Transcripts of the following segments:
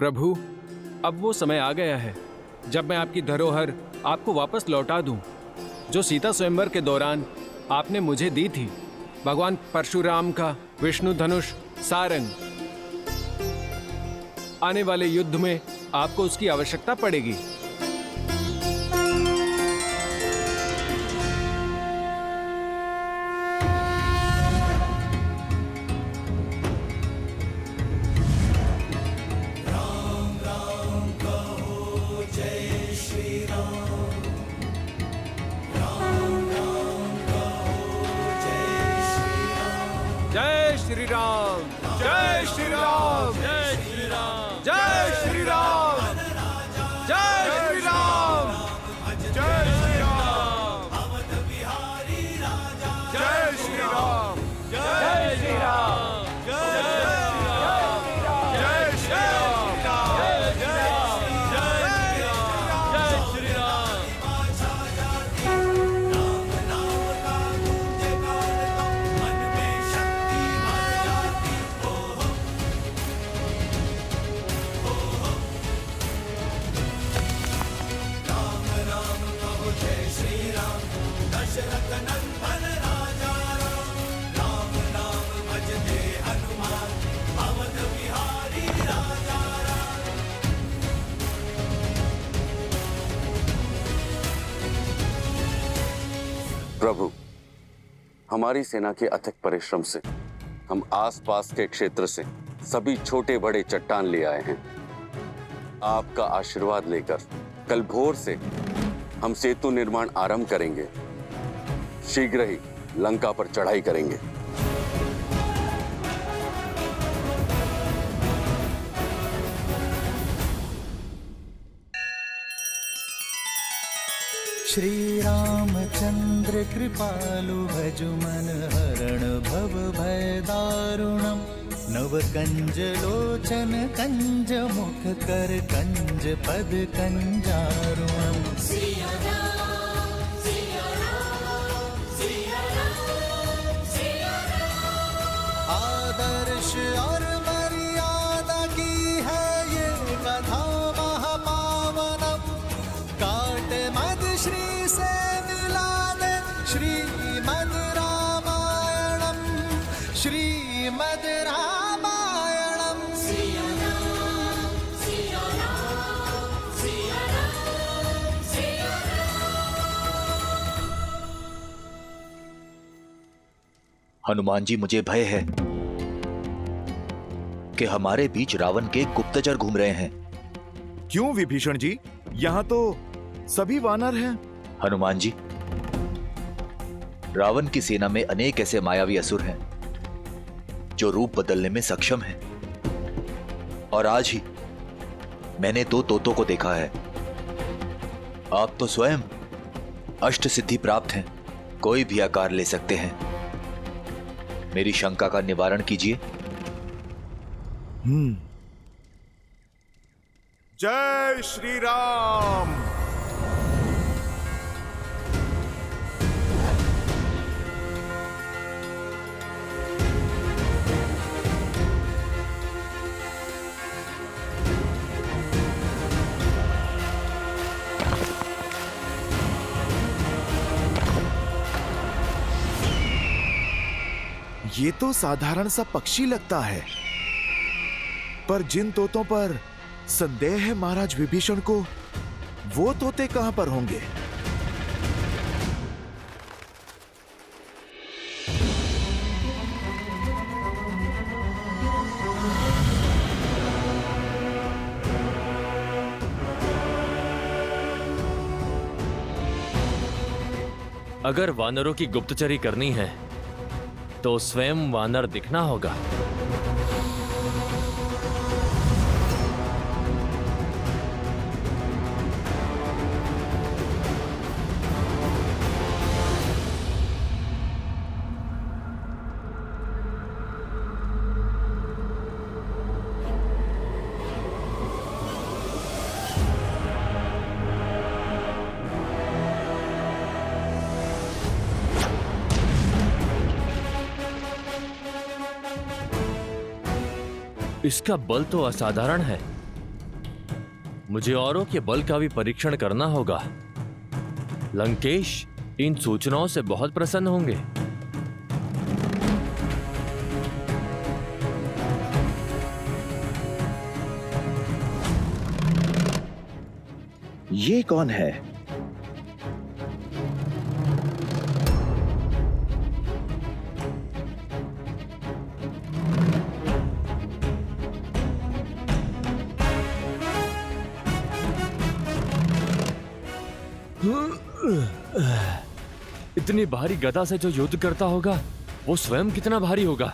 प्रभु, अब वो समय आ गया है जब मैं आपकी धरोहर आपको वापस लौटा दूं, जो सीता स्वयंवर के दौरान आपने मुझे दी थी। भगवान परशुराम का विष्णु धनुष सारंग। आने वाले युद्ध में आपको उसकी आवश्यकता पड़ेगी। जय श्री राम, जय श्री राम, जय श्री राम, जय श्री राम, जय श्री राम, जय श्री राम, अवध बिहारी राजा, जय श्री राम, जय श्री राम, जय श्री राम, जय श्री राम, जय श्री राम। प्रभु, हमारी सेना के अथक परिश्रम से हम आसपास के क्षेत्र से सभी छोटे बड़े चट्टान ले आए हैं। आपका आशीर्वाद लेकर कल भोर से हम सेतु निर्माण आरंभ करेंगे। शीघ्र ही लंका पर चढ़ाई करेंगे। श्री रामचंद्र कृपालु भजु मन हरण भव भय दारुणम। नव कंज लोचन कंज मुख कर कंज पद कंजारुणम। आदर्श और मर्यादा की है ये कथा महापावनम। काट मद श्री से मिला दे श्रीमद् रामायणम, श्रीमद् रामायणम। हनुमान जी, मुझे भय है कि हमारे बीच रावण के गुप्तचर घूम रहे हैं। क्यों विभीषण जी? यहाँ तो सभी वानर हैं। हनुमान जी, रावण की सेना में अनेक ऐसे मायावी असुर हैं जो रूप बदलने में सक्षम हैं। और आज ही मैंने 2 तोतों को देखा है। आप तो स्वयं अष्ट सिद्धि प्राप्त हैं, कोई भी आकार ले सकते हैं। मेरी शंका का निवारण कीजिए। जय श्री राम। ये तो साधारण सा पक्षी लगता है, पर जिन तोतों पर संदेह है महाराज विभीषण को, वो तोते कहां पर होंगे? अगर वानरों की गुप्तचरी करनी है तो स्वयं वानर दिखना होगा। इसका बल तो असाधारण है, मुझे औरों के बल का भी परीक्षण करना होगा। लंकेश इन सूचनाओं से बहुत प्रसन्न होंगे। ये कौन है? इतनी भारी गदा से जो युद्ध करता होगा वो स्वयं कितना भारी होगा।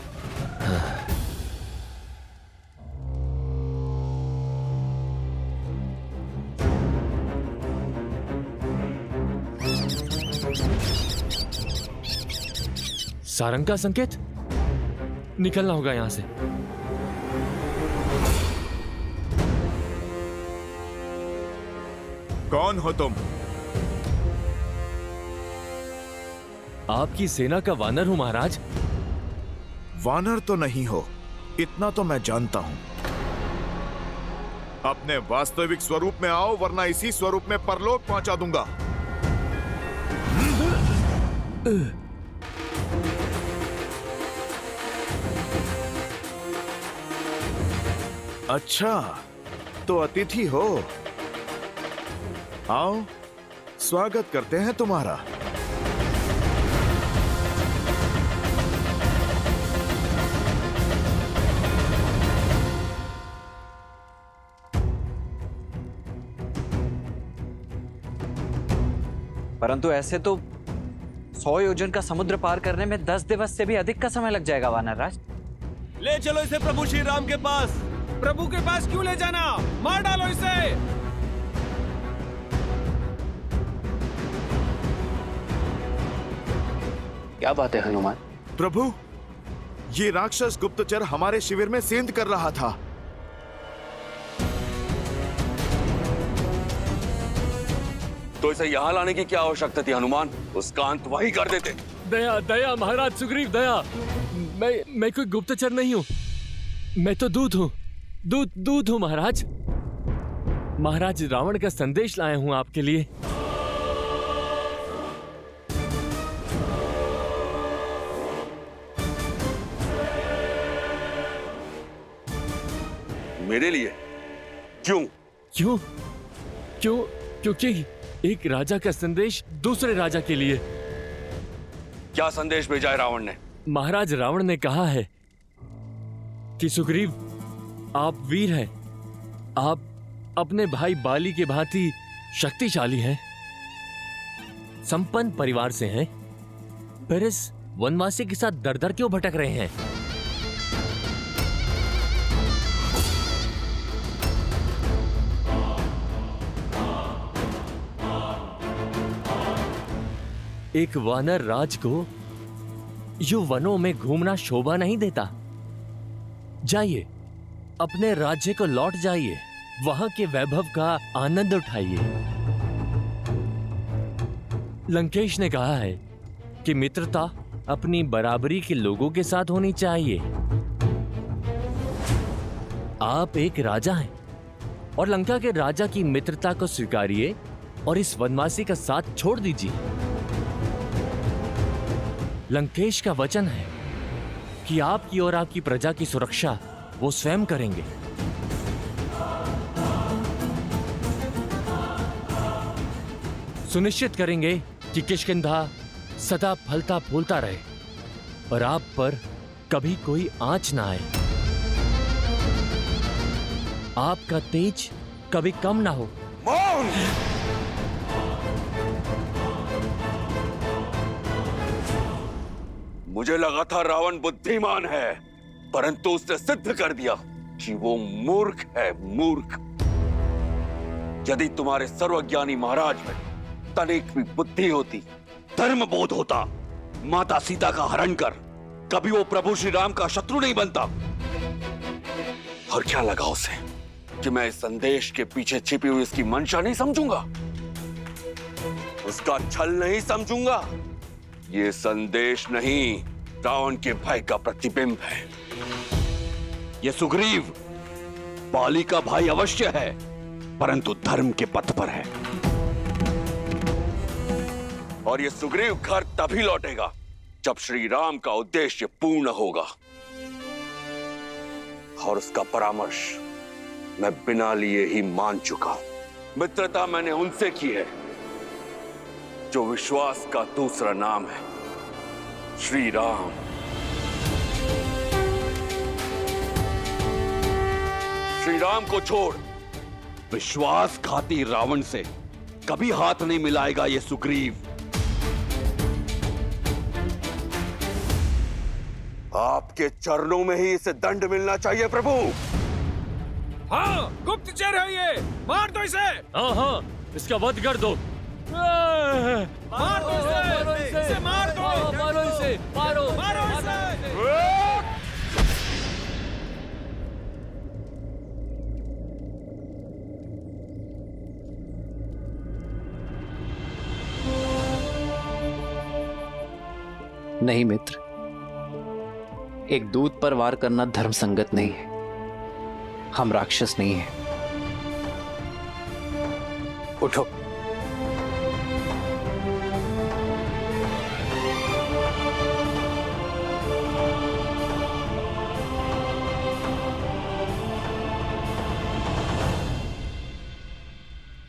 सारंग का संकेत, निकलना होगा यहां से। कौन हो तुम? आपकी सेना का वानर हूं महाराज। वानर तो नहीं हो, इतना तो मैं जानता हूं। अपने वास्तविक स्वरूप में आओ, वरना इसी स्वरूप में परलोक पहुंचा दूंगा। अच्छा, तो अतिथि हो। आओ, स्वागत करते हैं तुम्हारा। परंतु ऐसे तो 100 योजन का समुद्र पार करने में 10 दिवस से भी अधिक का समय लग जाएगा वानर राज। ले चलो इसे प्रभु श्री राम के पास। प्रभु के पास क्यों ले जाना? मार डालो इसे। क्या बात है हनुमान? प्रभु, ये राक्षस गुप्तचर हमारे शिविर में सेंध कर रहा था। तो इसे यहाँ लाने की क्या आवश्यकता थी हनुमान? उसका अंत वही कर देते। दया दया महाराज सुग्रीव, दया। मैं कोई गुप्तचर नहीं हूं, मैं तो दूत हूं। दूत हूं महाराज। महाराज रावण का संदेश लाया हूं आपके लिए। मेरे लिए? क्यों? क्योंकि एक राजा का संदेश दूसरे राजा के लिए। क्या संदेश भेजा है रावण ने? महाराज रावण ने कहा है कि सुग्रीव, आप वीर हैं, आप अपने भाई बाली के भांति शक्तिशाली हैं, संपन्न परिवार से हैं, फिर इस वनवासी के साथ दर दर क्यों भटक रहे हैं? एक वानर राज को यूं वनों में घूमना शोभा नहीं देता। जाइए, अपने राज्य को लौट जाइए, वहां के वैभव का आनंद उठाइए। लंकेश ने कहा है कि मित्रता अपनी बराबरी के लोगों के साथ होनी चाहिए। आप एक राजा हैं और लंका के राजा की मित्रता को स्वीकारिए और इस वनवासी का साथ छोड़ दीजिए। लंकेश का वचन है कि आपकी और आपकी प्रजा की सुरक्षा वो स्वयं करेंगे। सुनिश्चित करेंगे कि किष्किंधा सदा फलता फूलता रहे और आप पर कभी कोई आंच ना आए। आपका तेज कभी कम ना हो। मुझे लगा था रावण बुद्धिमान है, परंतु उसने सिद्ध कर दिया कि वो मूर्ख है, मूर्ख। यदि तुम्हारे सर्वज्ञानी महाराज में तनिक भी बुद्धि होती, धर्म बोध होता, माता सीता का हरण कर कभी वो प्रभु श्री राम का शत्रु नहीं बनता। और क्या लगा उसे कि मैं इस संदेश के पीछे छिपी हुई इसकी मंशा नहीं समझूंगा, उसका छल नहीं समझूंगा। ये संदेश नहीं, रावण के भय का प्रतिबिंब है। ये सुग्रीव बाली का भाई अवश्य है, परंतु धर्म के पथ पर है। और ये सुग्रीव घर तभी लौटेगा जब श्री राम का उद्देश्य पूर्ण होगा। और उसका परामर्श मैं बिना लिए ही मान चुका हूं। मित्रता मैंने उनसे की है जो विश्वास का दूसरा नाम है, श्री राम। श्री राम को छोड़ विश्वासघाती रावण से कभी हाथ नहीं मिलाएगा ये सुग्रीव। आपके चरणों में ही इसे दंड मिलना चाहिए प्रभु। हाँ, गुप्तचर है ये, मार दो इसे। हाँ हाँ, इसका वध कर दो। मार दो इसे, मार दो, मारो इसे, मारो मारो इसे। नहीं मित्र, एक दूत पर वार करना धर्म संगत नहीं है। हम राक्षस नहीं हैं। उठो।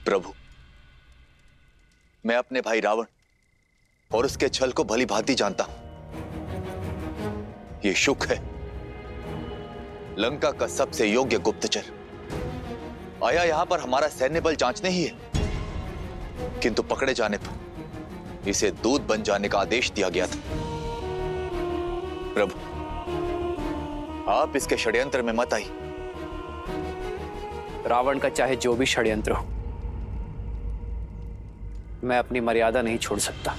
प्रभु, मैं अपने भाई रावण और उसके छल को भली भांति जानता हूं। ये शुक है, लंका का सबसे योग्य गुप्तचर, आया यहां पर हमारा सैन्य बल जांचने ही है, किंतु पकड़े जाने पर इसे दूत बन जाने का आदेश दिया गया था। प्रभु, आप इसके षड्यंत्र में मत आइए। रावण का चाहे जो भी षड्यंत्र हो, मैं अपनी मर्यादा नहीं छोड़ सकता।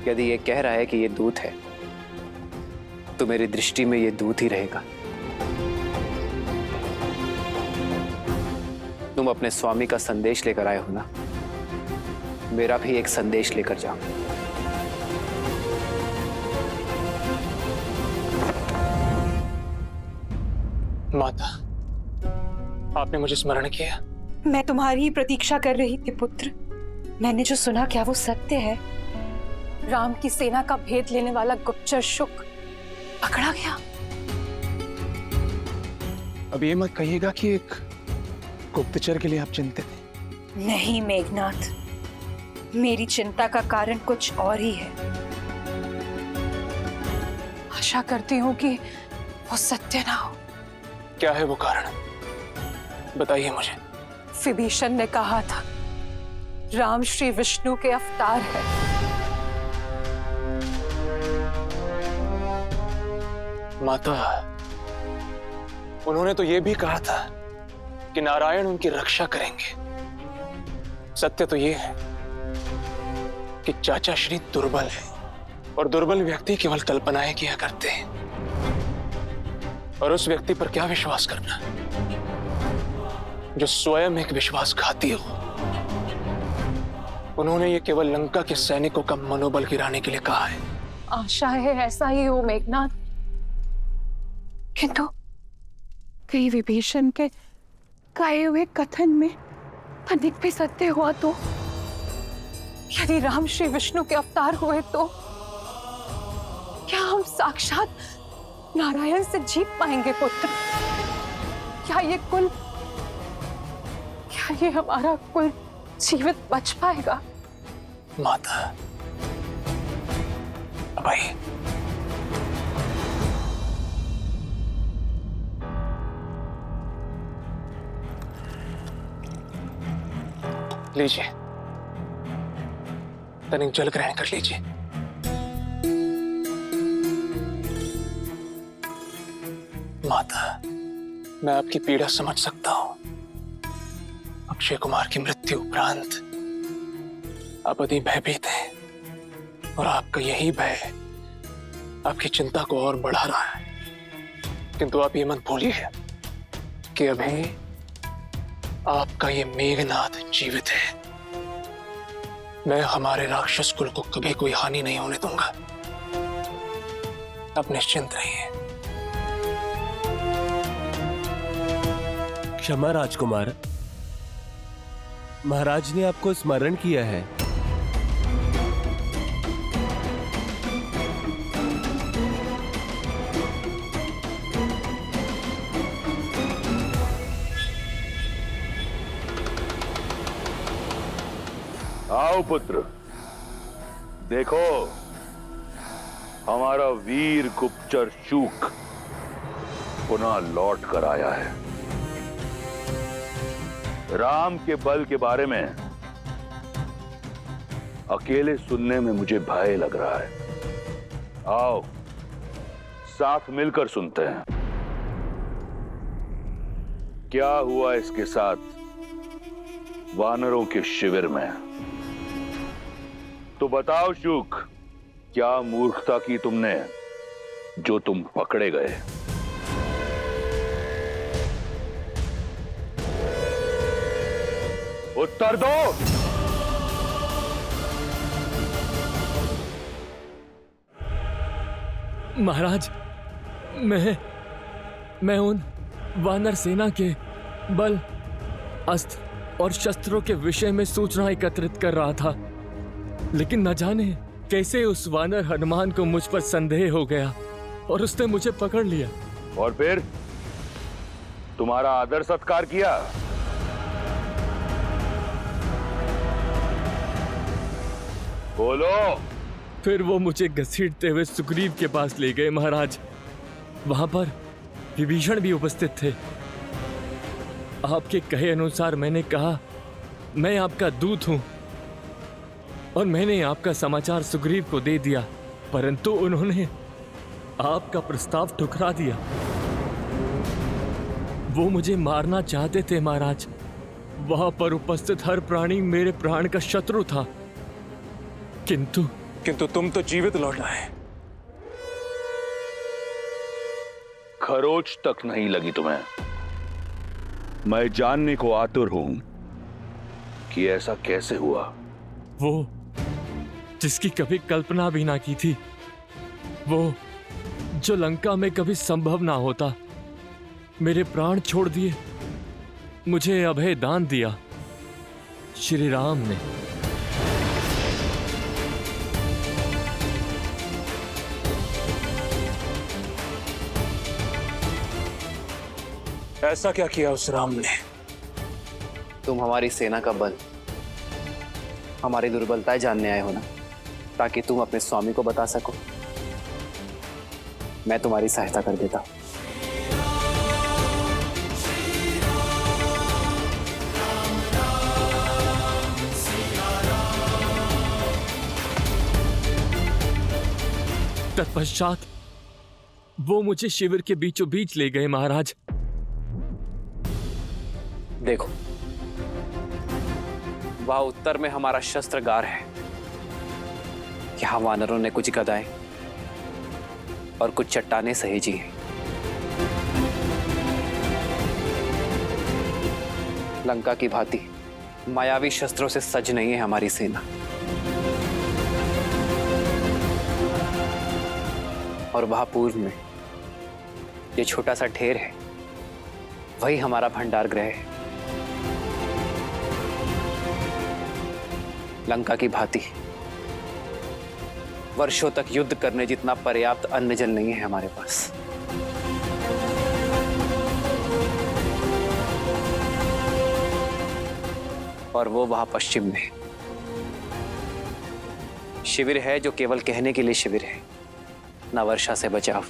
यदि ये कह रहा है कि ये दूत है, तो मेरी दृष्टि में ये दूत ही रहेगा। तुम अपने स्वामी का संदेश लेकर आए हो ना, मेरा भी एक संदेश लेकर जाओ। माता, आपने मुझे स्मरण किया। मैं तुम्हारी ही प्रतीक्षा कर रही थी पुत्र। मैंने जो सुना, क्या वो सत्य है? राम की सेना का भेद लेने वाला गुप्तचर शुक पकड़ा गया। अब ये मत कहिएगा कि एक गुप्तचर के लिए आप चिंतित हैं। नहीं मेघनाथ, मेरी चिंता का कारण कुछ और ही है। आशा करती हूँ कि वो सत्य ना हो। क्या है वो कारण, बताइए मुझे। विभीषण ने कहा था राम श्री विष्णु के अवतार है। माता, उन्होंने तो ये भी कहा था कि नारायण उनकी रक्षा करेंगे। सत्य तो ये है कि चाचा श्री दुर्बल है, और दुर्बल व्यक्ति केवल कल्पनाएं किया करते हैं। और उस व्यक्ति पर क्या विश्वास करना जो स्वयं एक विश्वासघाती हो। उन्होंने ये केवल लंका के सैनिकों का मनोबल गिराने के लिए कहा है। आशा है ऐसा ही हो मेघनाथ, किंतु कहीं विभीषण के कहे हुए कथन में अधिक भी सत्य हुआ तो? यदि राम श्री विष्णु के अवतार हुए तो क्या हम साक्षात नारायण से जीत पाएंगे पुत्र? क्या ये हमारा कुल जीवित बच पाएगा? माता, अब आइए। लीजिए, तनिक जल ग्रहण कर लीजिए। माता, मैं आपकी पीड़ा समझ सकता हूं। अक्षय कुमार की मृत्यु उपरांत आप अति भयभीत हैं, और आपका यही भय आपकी चिंता को और बढ़ा रहा है। किंतु आप ये मत भूलिए कि अभी आपका ये मेघनाथ जीवित है। मैं हमारे राक्षस कुल को कभी कोई हानि नहीं होने दूंगा। आप निश्चिंत रहिए। क्षमा राजकुमार, महाराज ने आपको स्मरण किया है। आओ पुत्र, देखो हमारा वीर गुप्तचर शूक पुनः लौट कर आया है। राम के बल के बारे में अकेले सुनने में मुझे भय लग रहा है। आओ साथ मिलकर सुनते हैं क्या हुआ इसके साथ वानरों के शिविर में। तो बताओ शूक, क्या मूर्खता की तुमने जो तुम पकड़े गए? उत्तर दो। महाराज, मैं उन वानर सेना के बल, अस्त्र और शस्त्रों के विषय में सूचना एकत्रित कर रहा था, लेकिन न जाने कैसे उस वानर हनुमान को मुझ पर संदेह हो गया और उसने मुझे पकड़ लिया। और फिर तुम्हारा आदर सत्कार किया? बोलो। फिर वो मुझे घसीटते हुए सुग्रीव के पास ले गए महाराज। वहां पर विभीषण भी उपस्थित थे। आपके कहे अनुसार मैंने कहा, मैं आपका दूत हूं और मैंने आपका समाचार सुग्रीव को दे दिया, परंतु उन्होंने आपका प्रस्ताव ठुकरा दिया। वो मुझे मारना चाहते थे महाराज। वहां पर उपस्थित हर प्राणी मेरे प्राण का शत्रु था, किंतु तुम तो जीवित लौट आए। खरोच तक नहीं लगी तुम्हें। मैं जानने को आतुर हूं कि ऐसा कैसे हुआ। वो जिसकी कभी कल्पना भी ना की थी, वो जो लंका में कभी संभव ना होता, मेरे प्राण छोड़ दिए, मुझे अभय दान दिया श्री राम ने। ऐसा क्या किया उस राम ने? तुम हमारी सेना का बल, हमारी दुर्बलताएं जानने आए हो ना, ताकि तुम अपने स्वामी को बता सको। मैं तुम्हारी सहायता कर देता हूं। तत्पश्चात वो मुझे शिविर के बीचों बीच ले गए महाराज। देखो, वहां उत्तर में हमारा शस्त्रगार है। यहां वानरों ने कुछ गदाएं और कुछ चट्टानें सहेजी हैं। लंका की भांति मायावी शस्त्रों से सज नहीं है हमारी सेना। और वहां पूर्व में ये छोटा सा ढेर है, वही हमारा भंडार गृह है। लंका की भांति वर्षों तक युद्ध करने जितना पर्याप्त अन्न जल नहीं है हमारे पास। और वो वहां पश्चिम में शिविर है, जो केवल कहने के लिए शिविर है, ना वर्षा से बचाव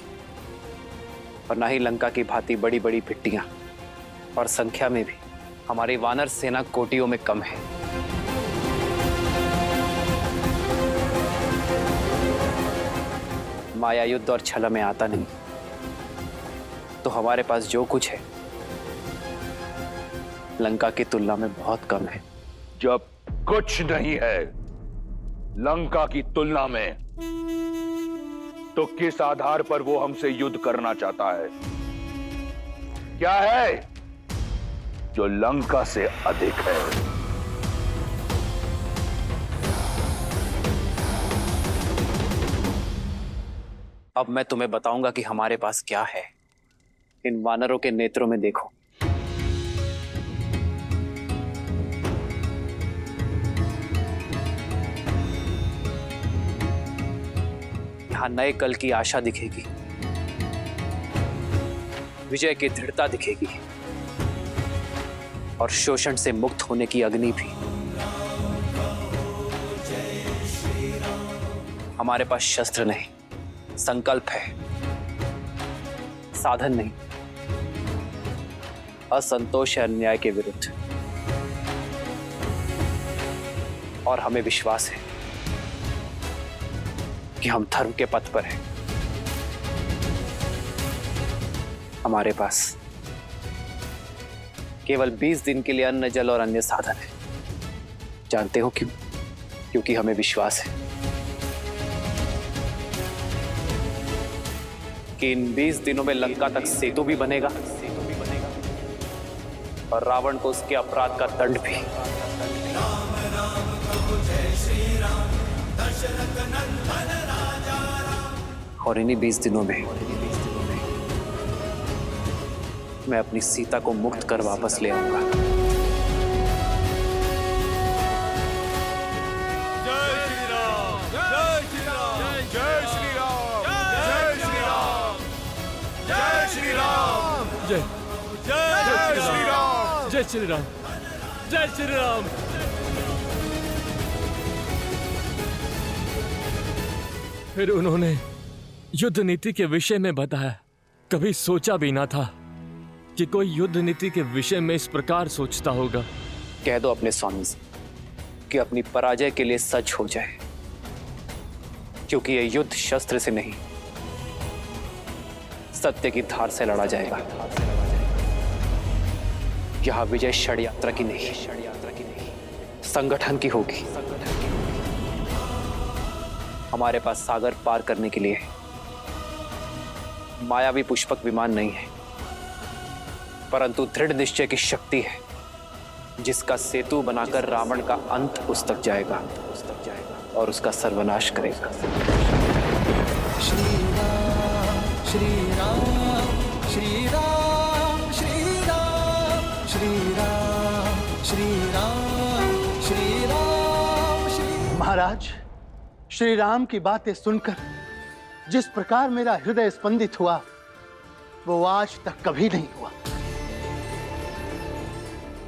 और ना ही लंका की भांति बड़ी बड़ी भिट्टियां, और संख्या में भी हमारी वानर सेना कोटियों में कम है। माया युद्ध और छल में आता नहीं, तो हमारे पास जो कुछ है लंका की तुलना में बहुत कम है। जब कुछ नहीं है लंका की तुलना में, तो किस आधार पर वो हमसे युद्ध करना चाहता है? क्या है जो लंका से अधिक है? अब मैं तुम्हें बताऊंगा कि हमारे पास क्या है। इन वानरों के नेत्रों में देखो। यहाँ नए कल की आशा दिखेगी, विजय की दृढ़ता दिखेगी और शोषण से मुक्त होने की अग्नि भी। हमारे पास शस्त्र नहीं, संकल्प है, साधन नहीं, असंतोष है अन्याय के विरुद्ध। और हमें विश्वास है कि हम धर्म के पथ पर हैं। हमारे पास केवल 20 दिन के लिए अन्न, जल और अन्य साधन है। जानते हो क्यों? क्योंकि हमें विश्वास है कि इन 20 दिनों में लंका तक सेतु भी बनेगा और रावण को उसके अपराध का दंड भी। और इन्हीं 20 दिनों में मैं अपनी सीता को मुक्त कर वापस ले आऊंगा। जय श्री राम, जय श्री राम, जय श्री राम, जय श्री राम, जय श्री राम, जय जय श्री राम, जय श्री राम, जय श्री राम। फिर उन्होंने युद्ध नीति के विषय में बताया। कभी सोचा भी ना था कि कोई युद्ध नीति के विषय में इस प्रकार सोचता होगा। कह दो अपने स्वामी से कि अपनी पराजय के लिए सच हो जाए, क्योंकि यह युद्ध शस्त्र से नहीं, सत्य की धार से लड़ा जाएगा। यह विजय षड्यंत्र की नहीं, संगठन की होगी। हमारे पास सागर पार करने के लिए मायावी पुष्पक विमान नहीं है, परंतु दृढ़ निश्चय की शक्ति है, जिसका सेतु बनाकर रावण का अंत उस तक जाएगा और उसका सर्वनाश करेगा। श्री राम श्री राम श्री राम श्री राम श्री राम श्री राम श्री राम श्री। महाराज, श्री राम की बातें सुनकर जिस प्रकार मेरा हृदय स्पंदित हुआ, वो आज तक कभी नहीं हुआ।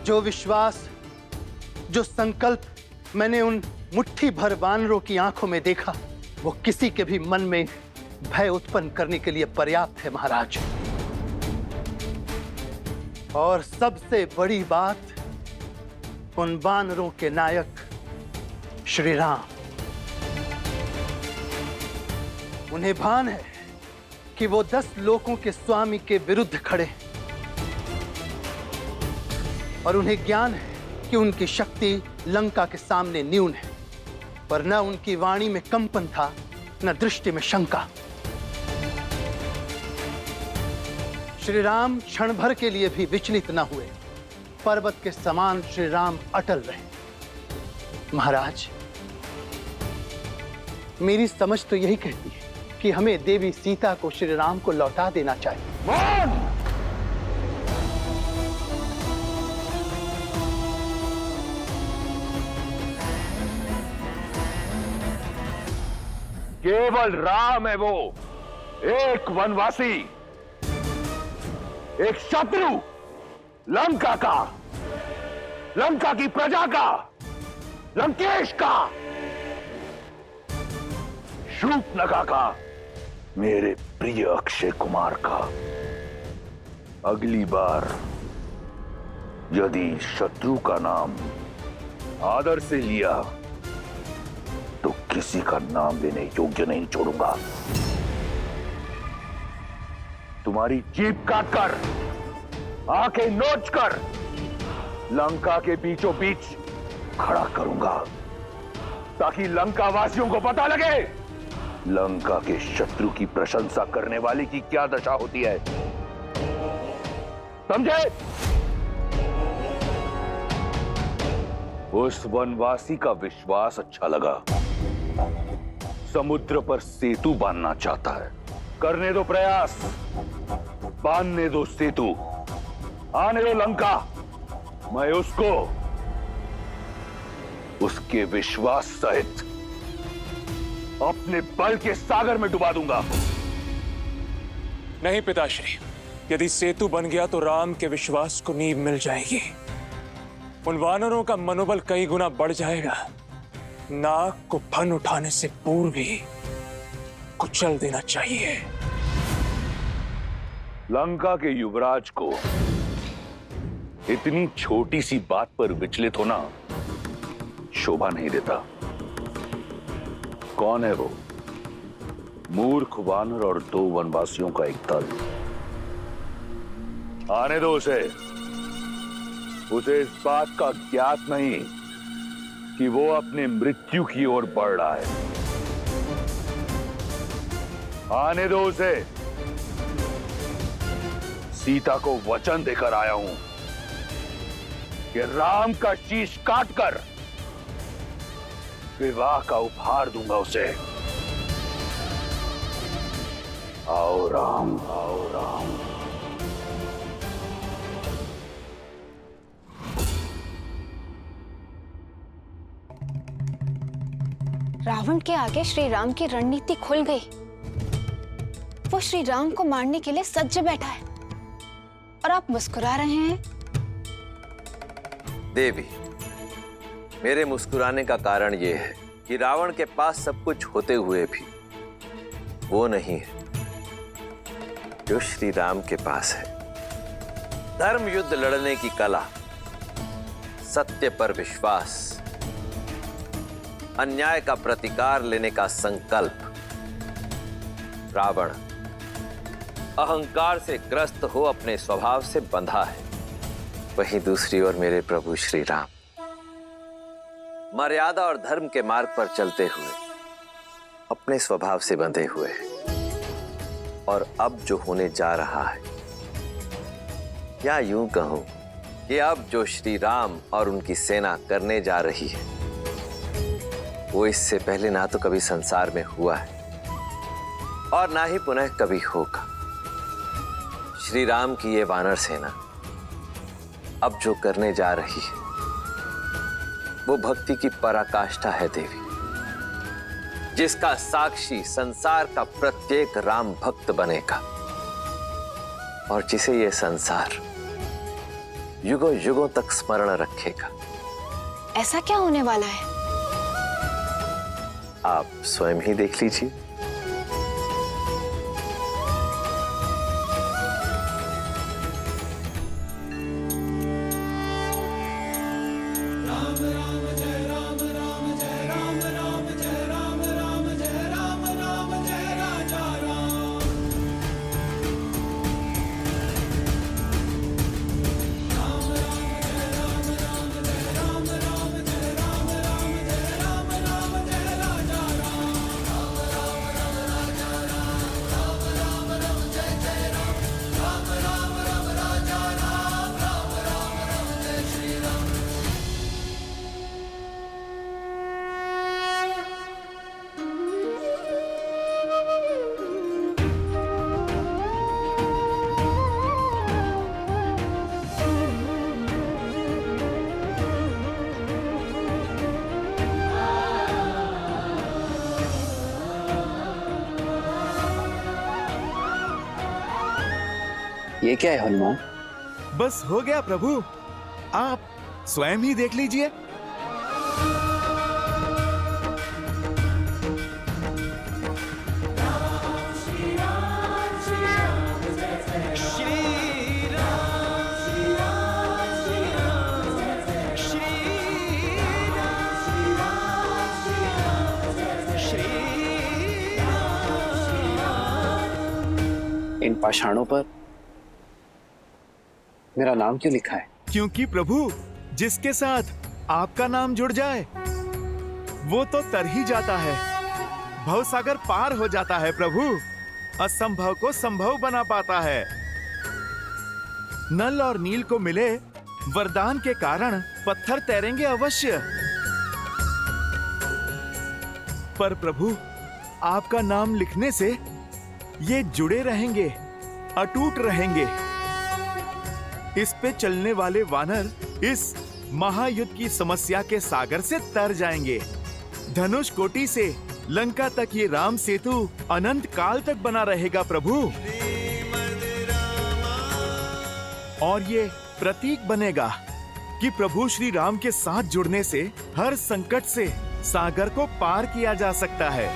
जो विश्वास, जो संकल्प मैंने उन मुट्ठी भर वानरों की आंखों में देखा, वो किसी के भी मन में भय उत्पन्न करने के लिए पर्याप्त है महाराज। और सबसे बड़ी बात, उन वानरों के नायक श्री राम, उन्हें भान है कि वो 10 लोकों के स्वामी के विरुद्ध खड़े हैं और उन्हें ज्ञान है कि उनकी शक्ति लंका के सामने न्यून है, पर न उनकी वाणी में कंपन था, न दृष्टि में शंका। श्री राम क्षण भर के लिए भी विचलित न हुए, पर्वत के समान श्री राम अटल रहे। महाराज, मेरी समझ तो यही कहती है कि हमें देवी सीता को श्री राम को लौटा देना चाहिए। केवल राम है वो, एक वनवासी, एक शत्रु, लंका का, लंका की प्रजा का, लंकेश का, शूर्पणखा का, मेरे प्रिय अक्षय कुमार का। अगली बार यदि शत्रु का नाम आदर से लिया तो किसी का नाम लेने योग्य नहीं छोड़ूंगा। तुम्हारी जीभ काटकर, आंखें नोचकर लंका के बीचों बीच खड़ा करूंगा, ताकि लंका वासियों को पता लगे लंका के शत्रु की प्रशंसा करने वाले की क्या दशा होती है। समझे? उस वनवासी का विश्वास अच्छा लगा। समुद्र पर सेतु बांधना चाहता है। करने दो प्रयास, बांधने दो सेतु, आने दो लंका। मैं उसको उसके विश्वास सहित अपने बल के सागर में डुबा दूंगा। नहीं पिताश्री, यदि सेतु बन गया तो राम के विश्वास को नींव मिल जाएगी। उन वानरों का मनोबल कई गुना बढ़ जाएगा। नाग को फन उठाने से पूर्व ही कुचल देना चाहिए। लंका के युवराज को इतनी छोटी सी बात पर विचलित होना शोभा नहीं देता। कौन है वो? मूर्ख वानर और 2 वनवासियों का एक दल। आने दो उसे। उसे इस बात का ज्ञात नहीं कि वो अपने मृत्यु की ओर बढ़ रहा है। आने दो उसे। सीता को वचन देकर आया हूं कि राम का शीश काटकर विवाह का उपहार दूंगा उसे। आओ राम, आओ राम। रावण के आगे श्री राम की रणनीति खुल गई। वो श्री राम को मारने के लिए सज्ज बैठा है और आप मुस्कुरा रहे हैं। देवी, मेरे मुस्कुराने का कारण यह है कि रावण के पास सब कुछ होते हुए भी वो नहीं है जो श्री राम के पास है। धर्म युद्ध लड़ने की कला, सत्य पर विश्वास, अन्याय का प्रतिकार लेने का संकल्प। रावण अहंकार से ग्रस्त हो अपने स्वभाव से बंधा है। वहीं दूसरी ओर मेरे प्रभु श्री राम मर्यादा और धर्म के मार्ग पर चलते हुए अपने स्वभाव से बंधे हुए हैं। और अब जो होने जा रहा है, या यूं कहूं कि अब जो श्री राम और उनकी सेना करने जा रही है, वो इससे पहले ना तो कभी संसार में हुआ है और ना ही पुनः कभी होगा। श्री राम की ये वानर सेना अब जो करने जा रही है, वो भक्ति की पराकाष्ठा है देवी, जिसका साक्षी संसार का प्रत्येक राम भक्त बनेगा और जिसे ये संसार युगों युगों तक स्मरण रखेगा। ऐसा क्या होने वाला है? आप स्वयं ही देख लीजिए। ये क्या है हनुमान? बस हो गया प्रभु, आप स्वयं ही देख लीजिए। इन पाषाणों पर मेरा नाम क्यों लिखा है? क्योंकि प्रभु, जिसके साथ आपका नाम जुड़ जाए वो तो तर ही जाता है, भवसागर पार हो जाता है प्रभु, असंभव को संभव बना पाता है। नल और नील को मिले वरदान के कारण पत्थर तैरेंगे अवश्य, पर प्रभु आपका नाम लिखने से ये जुड़े रहेंगे, अटूट रहेंगे। इस पे चलने वाले वानर इस महायुद्ध की समस्या के सागर से तर जाएंगे, धनुष कोटि से लंका तक ये राम सेतु अनंत काल तक बना रहेगा प्रभु। और ये प्रतीक बनेगा कि प्रभु श्री राम के साथ जुड़ने से हर संकट से सागर को पार किया जा सकता है।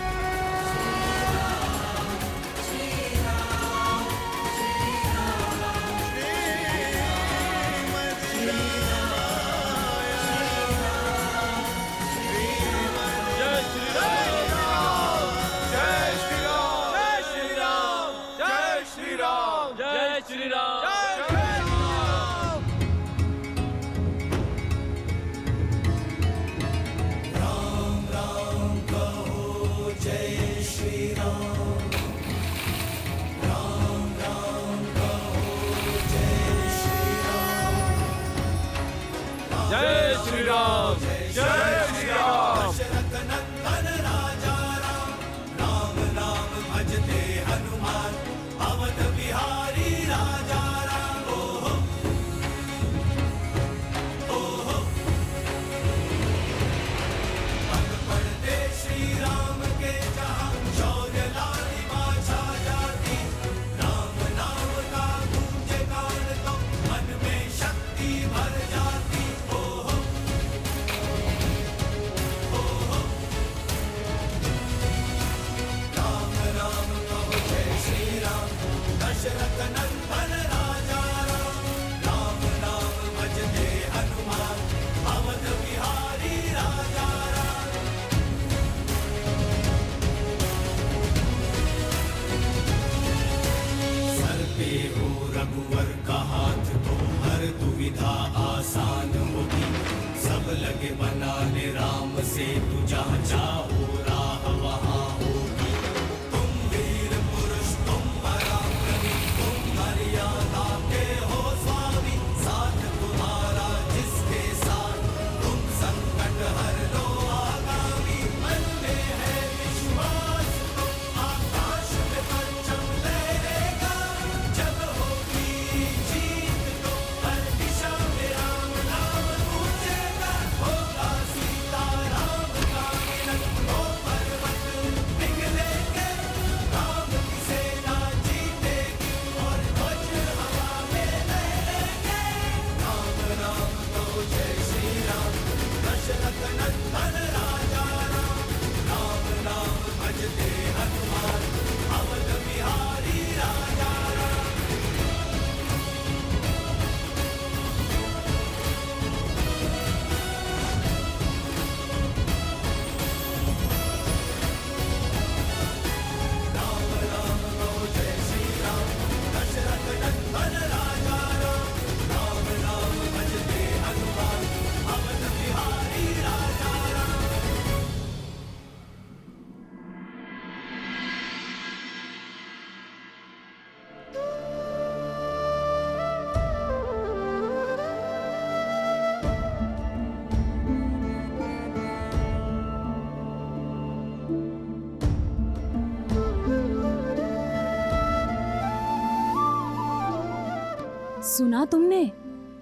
सुना तुमने?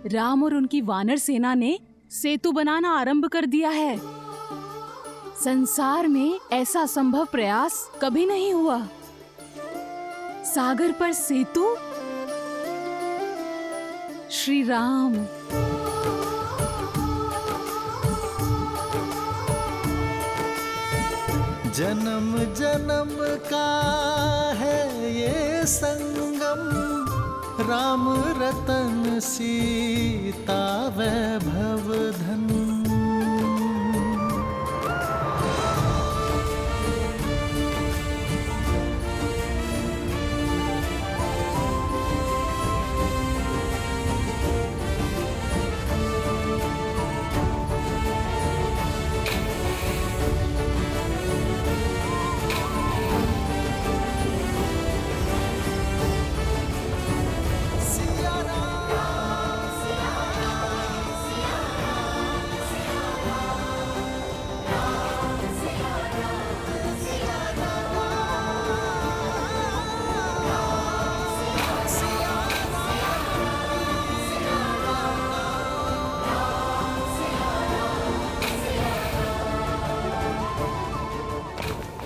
राम और उनकी वानर सेना ने सेतु बनाना आरंभ कर दिया है। संसार में ऐसा संभव प्रयास कभी नहीं हुआ। सागर पर सेतु। श्री राम। जन्म जन्म का है ये संगम, राम रतन सीता वैभव धन।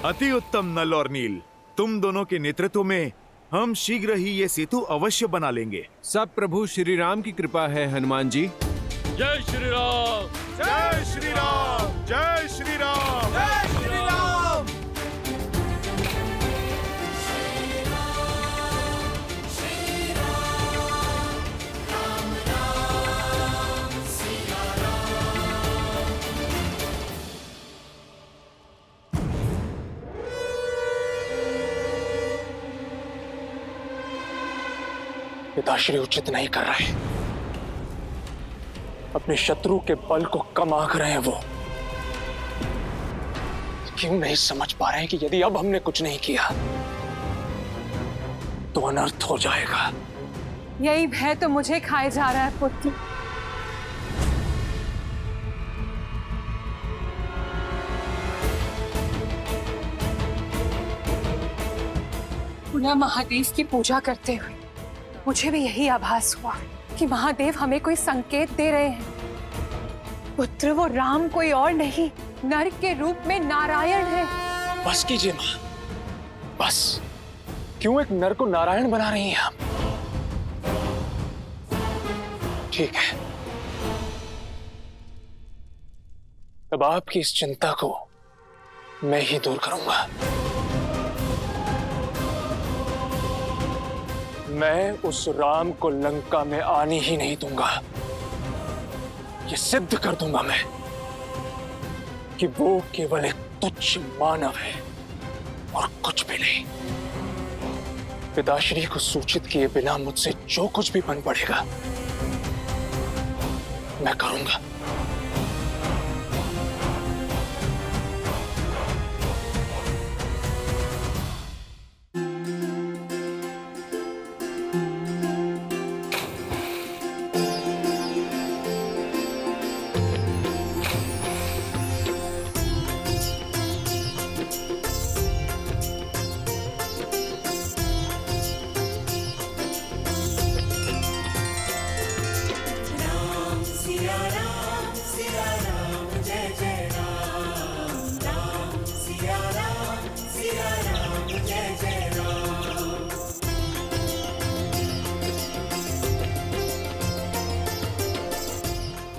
अति उत्तम नल और नील, तुम दोनों के नेतृत्व में हम शीघ्र ही ये सेतु अवश्य बना लेंगे। सब प्रभु श्री राम की कृपा है हनुमान जी। जय श्री राम, जय श्री राम, जय श्री राम, जय श्री राम। पिताश्री उचित नहीं कर रहे, अपने शत्रु के बल को कम आंक रहे हैं वो। क्यों नहीं समझ पा रहे हैं कि यदि अब हमने कुछ नहीं किया तो अनर्थ हो जाएगा। यही भय तो मुझे खाए जा रहा है पुत्र। पुनः महादेव की पूजा करते हुए मुझे भी यही आभास हुआ कि महादेव हमें कोई संकेत दे रहे हैं। पुत्र, वो राम कोई और नहीं, नर के रूप में नारायण है। बस कीजिए मां, बस। क्यों एक नर को नारायण बना रही हैं आप? ठीक है, अब आपकी इस चिंता को मैं ही दूर करूंगा। मैं उस राम को लंका में आने ही नहीं दूंगा। ये सिद्ध कर दूंगा मैं कि वो केवल एक तुच्छ मानव है और कुछ भी नहीं। पिताश्री को सूचित किए बिना मुझसे जो कुछ भी बन पड़ेगा मैं करूंगा।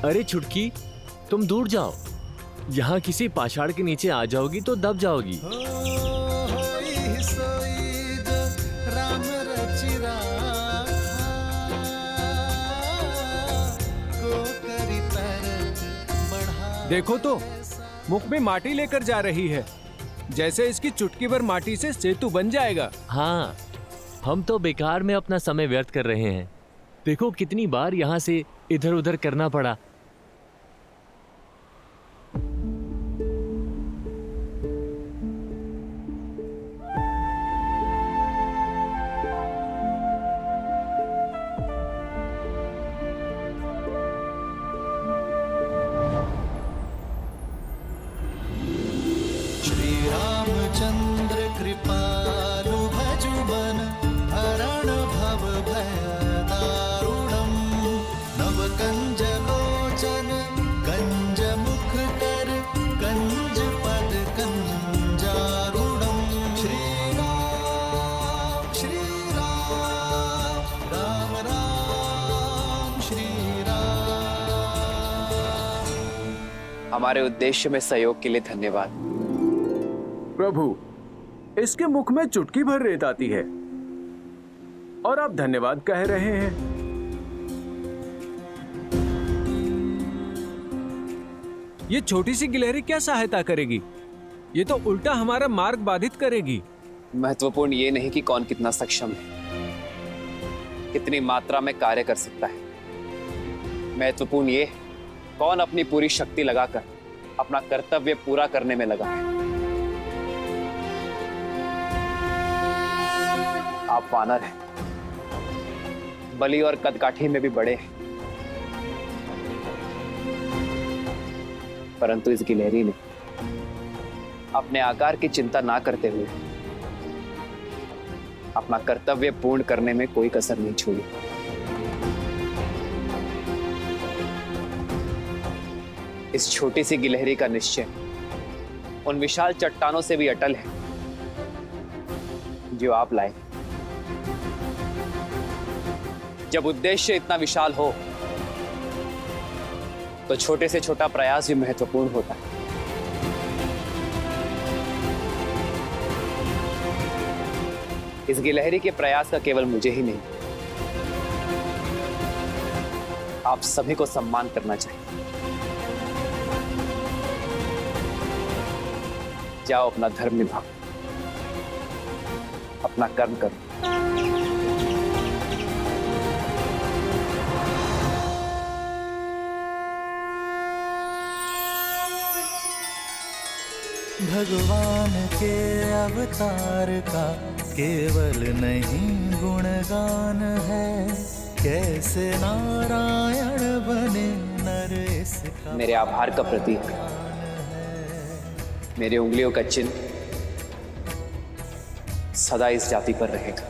अरे छुटकी, तुम दूर जाओ। यहाँ किसी पाषाण के नीचे आ जाओगी तो दब जाओगी। राम रचि देखो तो, मुख में माटी लेकर जा रही है, जैसे इसकी चुटकी भर माटी से सेतु बन जाएगा। हाँ, हम तो बेकार में अपना समय व्यर्थ कर रहे हैं। देखो कितनी बार यहाँ से इधर उधर करना पड़ा। चंद्र कृपालु भजुबन हरण भव भय दारुणम नव कंज लोचन कंज मुख कर कंज पद कंजारुणम श्री राम राम राम श्री राम। हमारे उद्देश्य में सहयोग के लिए धन्यवाद। प्रभु, इसके मुख में चुटकी भर रेत आती है और आप धन्यवाद कह रहे हैं। ये छोटी सी गिलहरी क्या सहायता करेगी? ये तो उल्टा हमारा मार्ग बाधित करेगी। महत्वपूर्ण ये नहीं कि कौन कितना सक्षम है, कितनी मात्रा में कार्य कर सकता है। महत्वपूर्ण ये कौन अपनी पूरी शक्ति लगाकर अपना कर्तव्य पूरा करने में लगा है। आप वानर हैं, बलि और कदकाठी में भी बड़े हैं, परंतु इस गिलहरी ने अपने आकार की चिंता ना करते हुए अपना कर्तव्य पूर्ण करने में कोई कसर नहीं छोड़ी। इस छोटी सी गिलहरी का निश्चय उन विशाल चट्टानों से भी अटल है जो आप लाए। जब उद्देश्य इतना विशाल हो तो छोटे से छोटा प्रयास भी महत्वपूर्ण होता है। इस गिलहरी के प्रयास का केवल मुझे ही नहीं, आप सभी को सम्मान करना चाहिए। जाओ, अपना धर्म निभाओ, अपना कर्म करो। भगवान के अवतार का केवल नहीं गुणगान है, कैसे नारायण बने नर इसका। मेरे आभार का प्रतीक मेरे उंगलियों का चिन्ह सदा इस जाति पर रहेगा।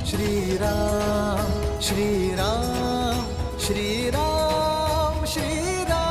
श्री राम श्री राम श्री राम श्री राम।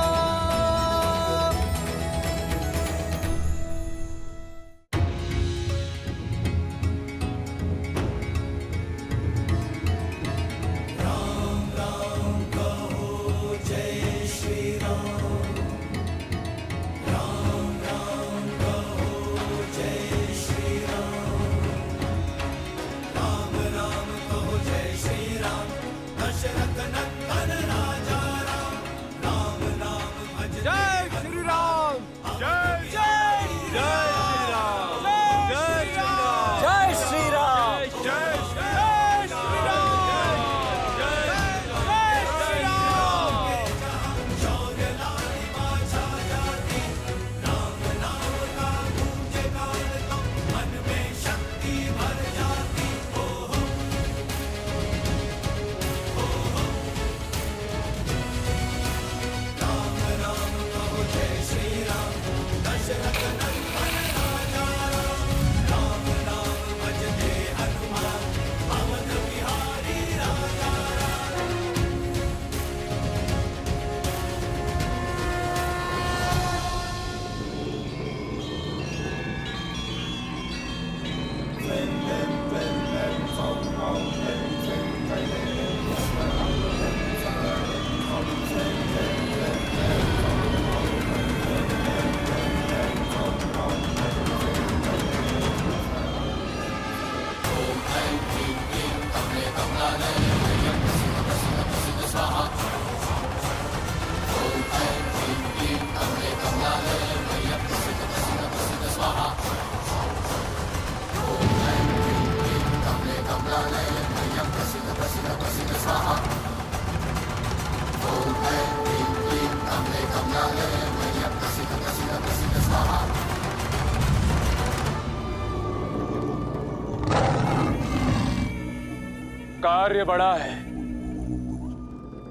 कार्य बड़ा है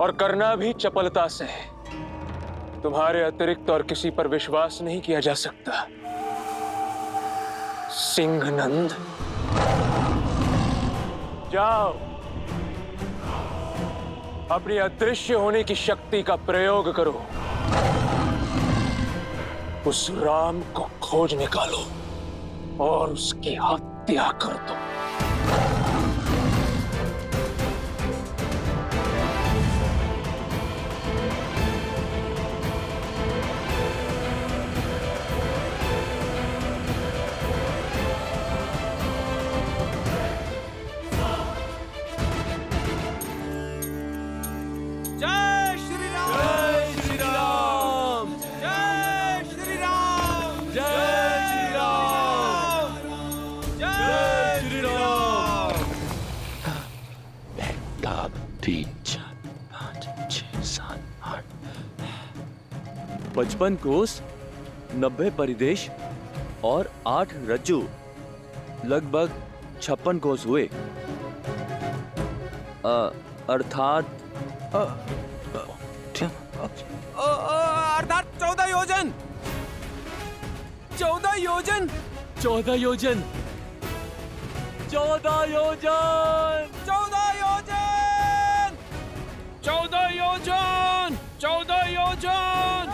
और करना भी चपलता से है। तुम्हारे अतिरिक्त और किसी पर विश्वास नहीं किया जा सकता। सिंहनंद, जाओ, अपनी अदृश्य होने की शक्ति का प्रयोग करो, उस राम को खोज निकालो और उसकी हत्या कर दो। पचपन कोस, 90 परिदेश और 8 रज्जू, लगभग 56 कोस हुए। अर्थात 14 योजन। 14 योजन। 14 योजन। 14 योजन। 14 योजन। 14 योजन। 14 योजन।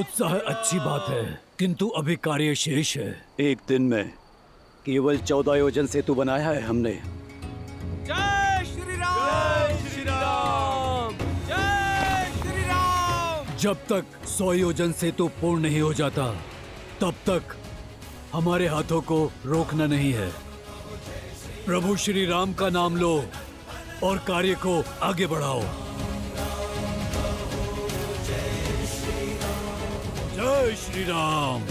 उत्साह अच्छी बात है, किंतु अभी कार्य शेष है। एक दिन में केवल 14 योजन सेतु बनाया है हमने। जय श्री राम, जय श्री राम, जय श्री राम। जब तक 100 योजन सेतु पूर्ण नहीं हो जाता, तब तक हमारे हाथों को रोकना नहीं है। प्रभु श्री राम का नाम लो और कार्य को आगे बढ़ाओ। जय श्री राम,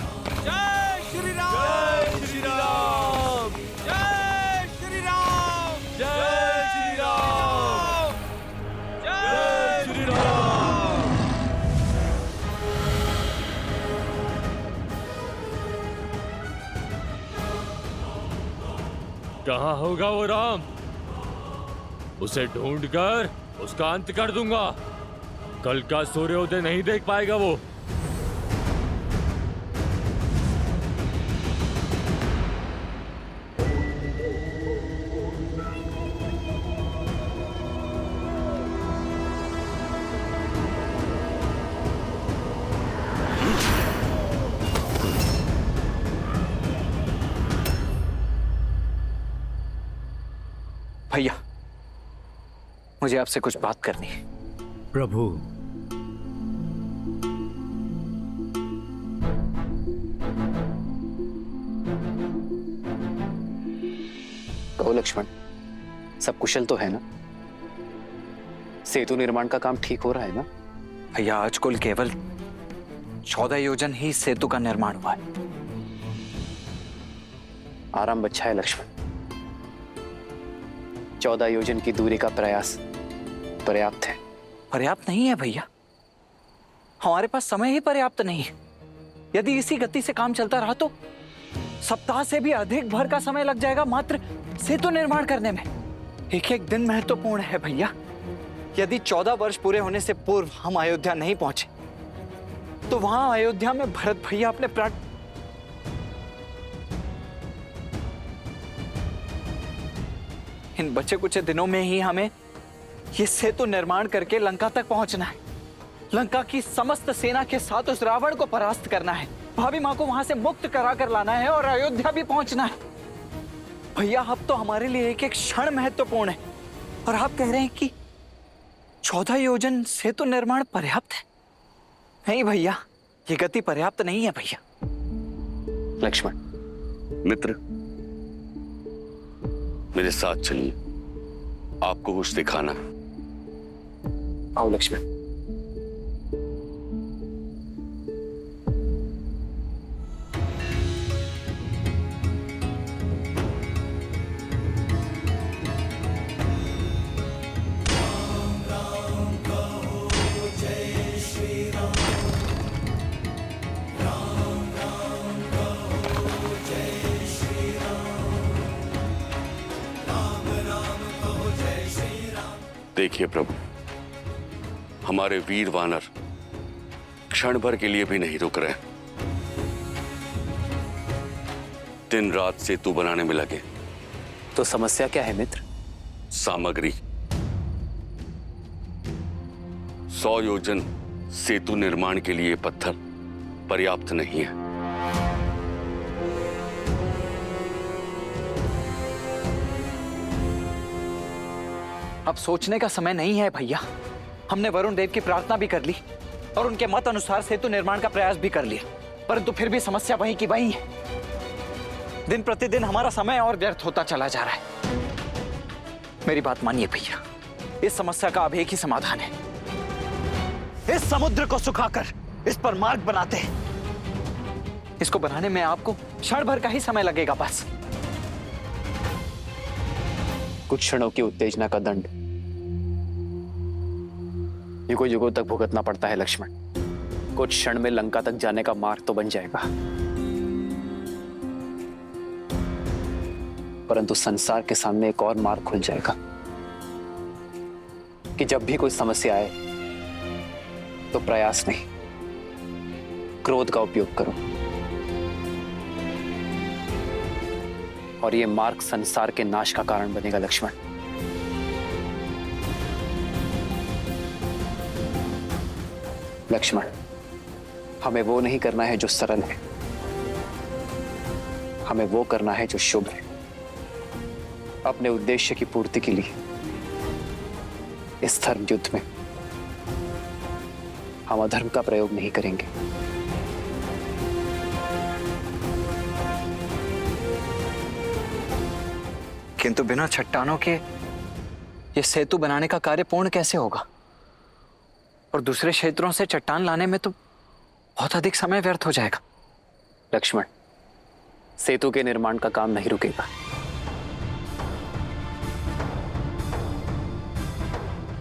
जय श्री राम, जय श्री राम, जय श्री राम, जय श्री राम, जय श्री राम। कहाँ होगा वो राम? उसे ढूंढकर उसका अंत कर दूंगा। कल का सूर्योदय नहीं देख पाएगा वो। भैया, मुझे आपसे कुछ बात करनी है। प्रभु, कहो लक्ष्मण, सब कुशल तो है ना? सेतु निर्माण का काम ठीक हो रहा है ना? भैया, आज कुल केवल 14 योजन ही सेतु का निर्माण हुआ है। आराम अच्छा है लक्ष्मण। 14 योजन की दूरी का प्रयास पर्याप्त है। पर्याप्त नहीं है भैया, हमारे पास समय ही पर्याप्त नहीं है। यदि इसी गति से काम चलता रहा तो सप्ताह से भी अधिक भर का समय लग जाएगा मात्र सेतु निर्माण करने में। एक एक दिन महत्वपूर्ण है भैया। यदि 14 वर्ष पूरे होने से पूर्व हम अयोध्या नहीं पहुंचे तो वहां अयोध्या में भरत भैया अपने प्राण इन बचे कुछ दिनों में ही हमें ये सेतु निर्माण करके लंका तक पहुंचना है। लंका की समस्त सेना के साथ उस रावण को परास्त करना है, भाभी माँ को वहां से मुक्त करा कर लाना है और अयोध्या भी पहुंचना है। भैया, अब तो हमारे लिए एक एक क्षण महत्वपूर्ण है और आप कह रहे हैं कि 14 योजन सेतु निर्माण पर्याप्त है? नहीं भैया, ये गति पर्याप्त नहीं है भैया। लक्ष्मण मित्र, मेरे साथ चलिए, आपको कुछ दिखाना है। आओ लक्ष्मण। देखिए प्रभु, हमारे वीर वानर क्षण भर के लिए भी नहीं रुक रहे। दिन रात सेतु बनाने में लगे। तो समस्या क्या है मित्र? सामग्री। 100 योजन सेतु निर्माण के लिए पत्थर पर्याप्त नहीं है। अब सोचने का समय नहीं है भैया। हमने वरुण देव की प्रार्थना भी कर ली और उनके मत अनुसार सेतु निर्माण का प्रयास भी कर लिया, परंतु फिर भी समस्या वही की वही है। दिन प्रतिदिन हमारा समय और व्यर्थ होता चला जा रहा है। मेरी बात मानिए भैया, इस समस्या का अब एक ही समाधान है। इस समुद्र को सुखाकर इस पर मार्ग बनाते हैं। इसको बनाने में आपको क्षण भर का ही समय लगेगा बस। कुछ क्षणों की उत्तेजना का दंड युगों युगों तक भुगतना पड़ता है लक्ष्मण। कुछ क्षण में लंका तक जाने का मार्ग तो बन जाएगा, परंतु संसार के सामने एक और मार्ग खुल जाएगा कि जब भी कोई समस्या आए तो प्रयास नहीं, क्रोध का उपयोग करो। और यह मार्ग संसार के नाश का कारण बनेगा लक्ष्मण। लक्ष्मण, हमें वो नहीं करना है जो सरल है, हमें वो करना है जो शुभ है। अपने उद्देश्य की पूर्ति के लिए इस धर्म युद्ध में हम अधर्म का प्रयोग नहीं करेंगे। किंतु बिना चट्टानों के ये सेतु बनाने का कार्य पूर्ण कैसे होगा? और दूसरे क्षेत्रों से चट्टान लाने में तो बहुत अधिक समय व्यर्थ हो जाएगा। लक्ष्मण, सेतु के निर्माण का काम नहीं रुकेगा,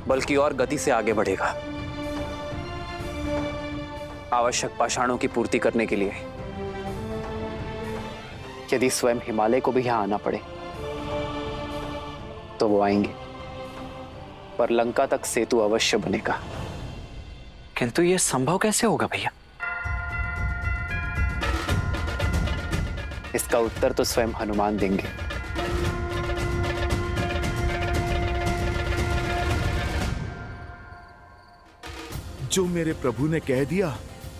बल्कि और गति से आगे बढ़ेगा। आवश्यक पाषाणों की पूर्ति करने के लिए यदि स्वयं हिमालय को भी यहां आना पड़े तो वो आएंगे, पर लंका तक सेतु अवश्य बनेगा। किंतु ये संभव कैसे होगा भैया? इसका उत्तर तो स्वयं हनुमान देंगे। जो मेरे प्रभु ने कह दिया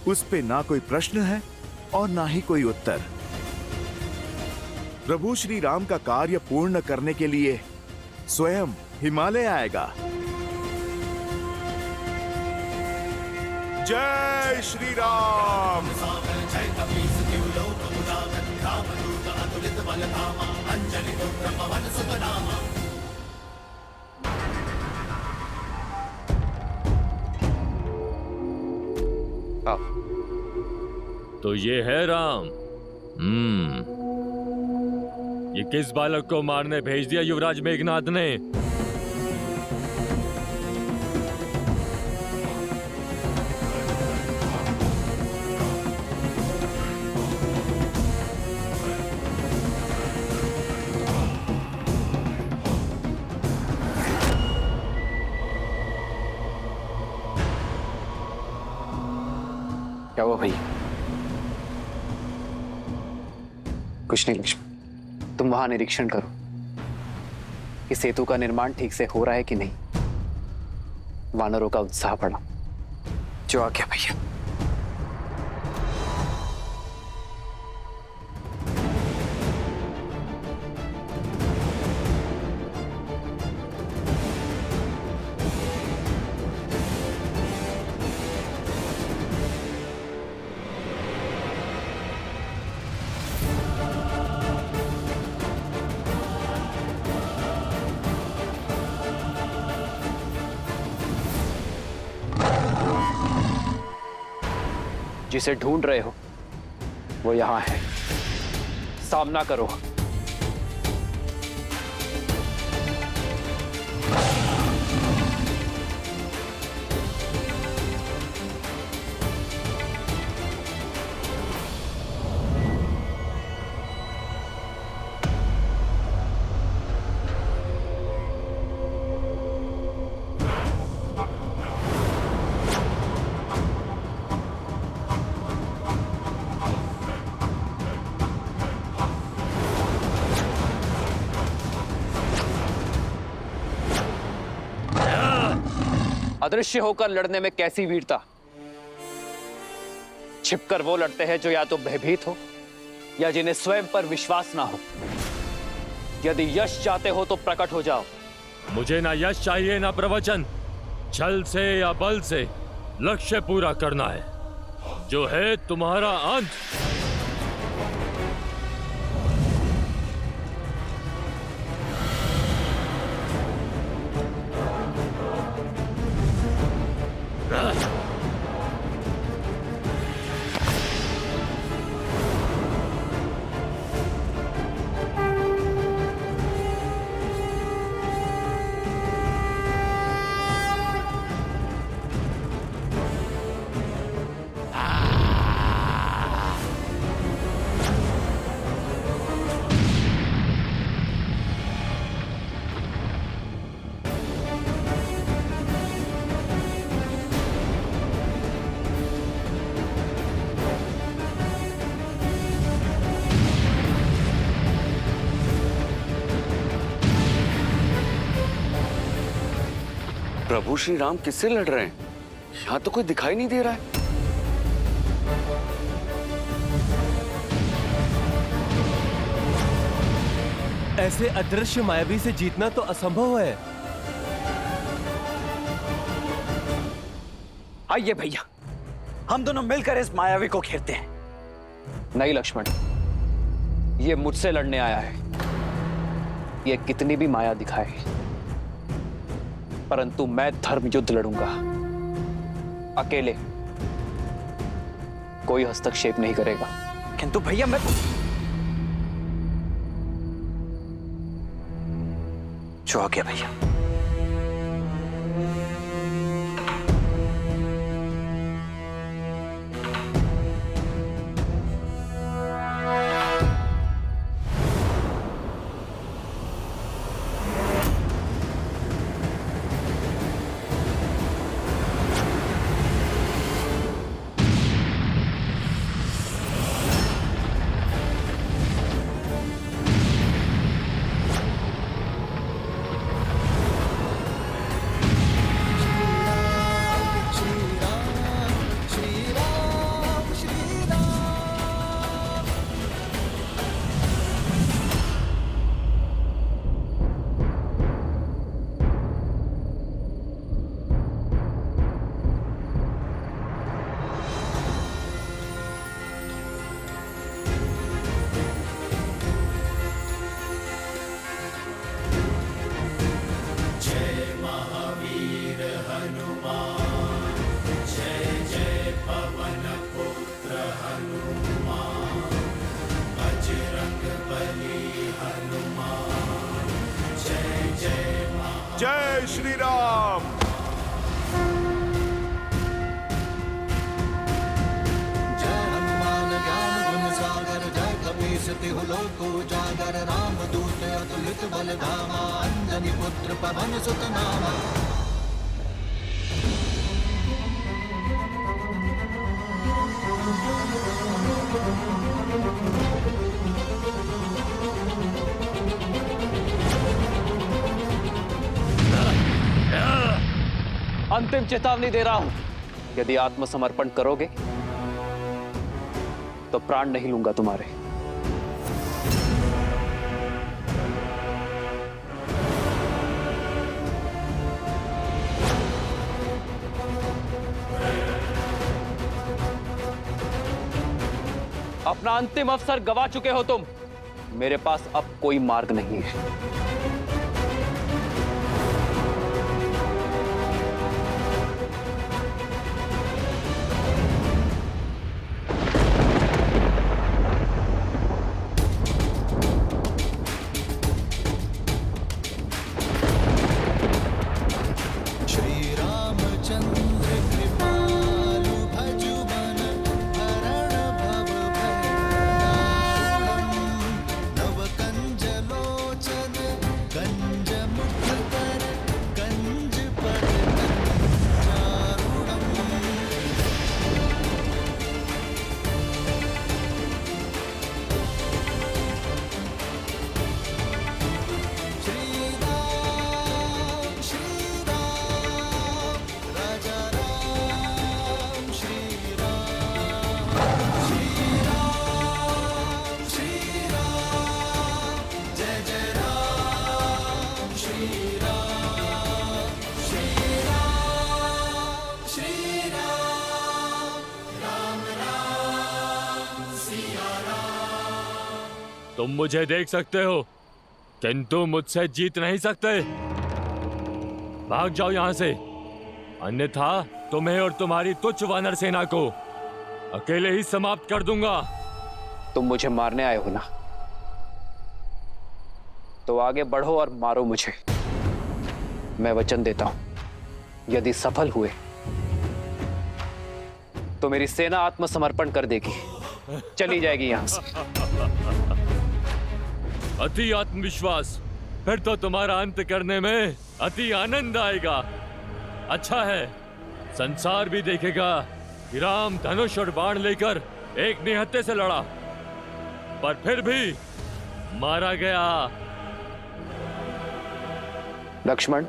उस पे ना कोई प्रश्न है और ना ही कोई उत्तर। प्रभु श्री राम का कार्य पूर्ण करने के लिए स्वयं हिमालय आएगा। जय श्री राम। तो ये है राम। ये किस बालक को मारने भेज दिया युवराज मेघनाद ने? क्या हुआ भैया? कुछ नहीं लक्ष्मण, तुम वहां निरीक्षण करो कि सेतु का निर्माण ठीक से हो रहा है कि नहीं। वानरों का उत्साह बढ़ा। जो आ गया भैया। जिसे ढूंढ रहे हो वो यहां है, सामना करो। अदृश्य होकर लड़ने में कैसी वीरता। छिपकर वो लड़ते हैं जो या तो भयभीत हो या जिन्हें स्वयं पर विश्वास ना हो। यदि यश चाहते हो तो प्रकट हो जाओ। मुझे ना यश चाहिए ना प्रवचन। छल से या बल से लक्ष्य पूरा करना है, जो है तुम्हारा अंत। प्रभु श्री राम किससे लड़ रहे हैं? यहां तो कोई दिखाई नहीं दे रहा है। ऐसे अदृश्य मायावी से जीतना तो असंभव है। आइए भैया, हम दोनों मिलकर इस मायावी को घेरते हैं। नहीं लक्ष्मण, ये मुझसे लड़ने आया है। ये कितनी भी माया दिखाए, परंतु मैं धर्म युद्ध लड़ूंगा अकेले। कोई हस्तक्षेप नहीं करेगा। किंतु भैया मैं जो आ गया भैया। जय श्री राम। जय हनुमान ज्ञान गुण सागर, जय कपीस तिहु लोक उजागर, राम दूत अतुलित बल धामा, अंजनी पुत्र पवन सुत नामा। अंतिम चेतावनी दे रहा हूं, यदि आत्मसमर्पण करोगे तो प्राण नहीं लूंगा तुम्हारे। अपना अंतिम अवसर गवा चुके हो तुम। मेरे पास अब कोई मार्ग नहीं है। तुम मुझे देख सकते हो, किंतु मुझसे जीत नहीं सकते। भाग जाओ यहां से, अन्यथा तुम्हें और तुम्हारी तुच्छ वानर सेना को अकेले ही समाप्त कर दूंगा। तुम मुझे मारने आए हो ना, तो आगे बढ़ो और मारो मुझे। मैं वचन देता हूं, यदि सफल हुए तो मेरी सेना आत्मसमर्पण कर देगी, चली जाएगी यहां से। अति आत्मविश्वास, फिर तो तुम्हारा अंत करने में अति आनंद आएगा। अच्छा है, संसार भी देखेगा कि राम धनुष और बाण लेकर एक निहत्थे से लड़ा, पर फिर भी मारा गया। लक्ष्मण,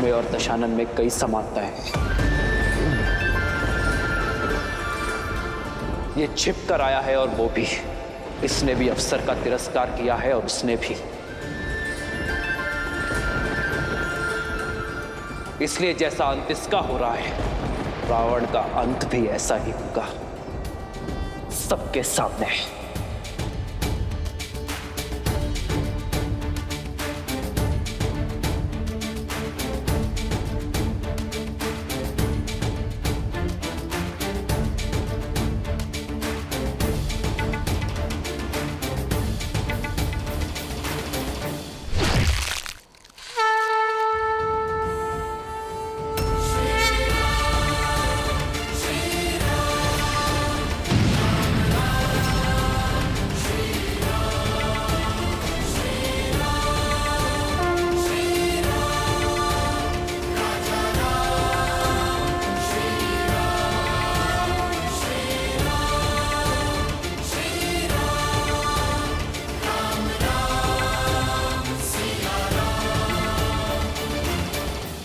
इसमें और दशानन में कई समानताएं हैं। ये छिप कर आया है और वो भी। इसने भी अफसर का तिरस्कार किया है और उसने भी। इसलिए जैसा अंत इसका हो रहा है, रावण का अंत भी ऐसा ही होगा, सबके सामने।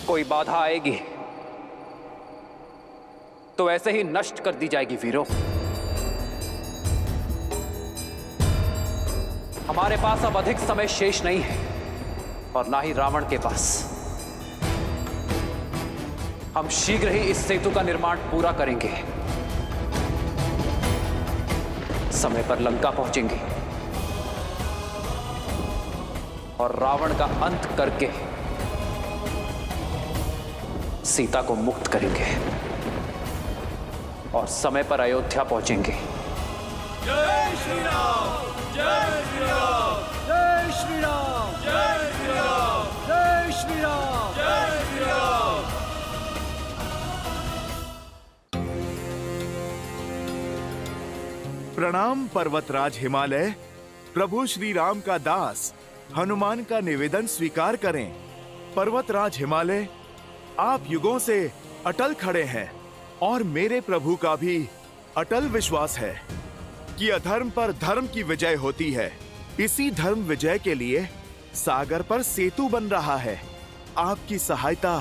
कोई बाधा आएगी तो ऐसे ही नष्ट कर दी जाएगी वीरों। हमारे पास अब अधिक समय शेष नहीं है और ना ही रावण के पास। हम शीघ्र ही इस सेतु का निर्माण पूरा करेंगे, समय पर लंका पहुंचेंगे और रावण का अंत करके सीता को मुक्त करेंगे और समय पर अयोध्या पहुंचेंगे। जय श्री राम, जय श्री राम, जय श्री राम, जय श्री राम, जय श्री राम, जय श्री राम। प्रणाम पर्वतराज हिमालय। प्रभु श्री राम का दास हनुमान का निवेदन स्वीकार करें। पर्वतराज हिमालय, आप युगों से अटल खड़े हैं और मेरे प्रभु का भी अटल विश्वास है कि अधर्म पर धर्म की विजय होती है। इसी धर्म विजय के लिए सागर पर सेतु बन रहा है। आपकी सहायता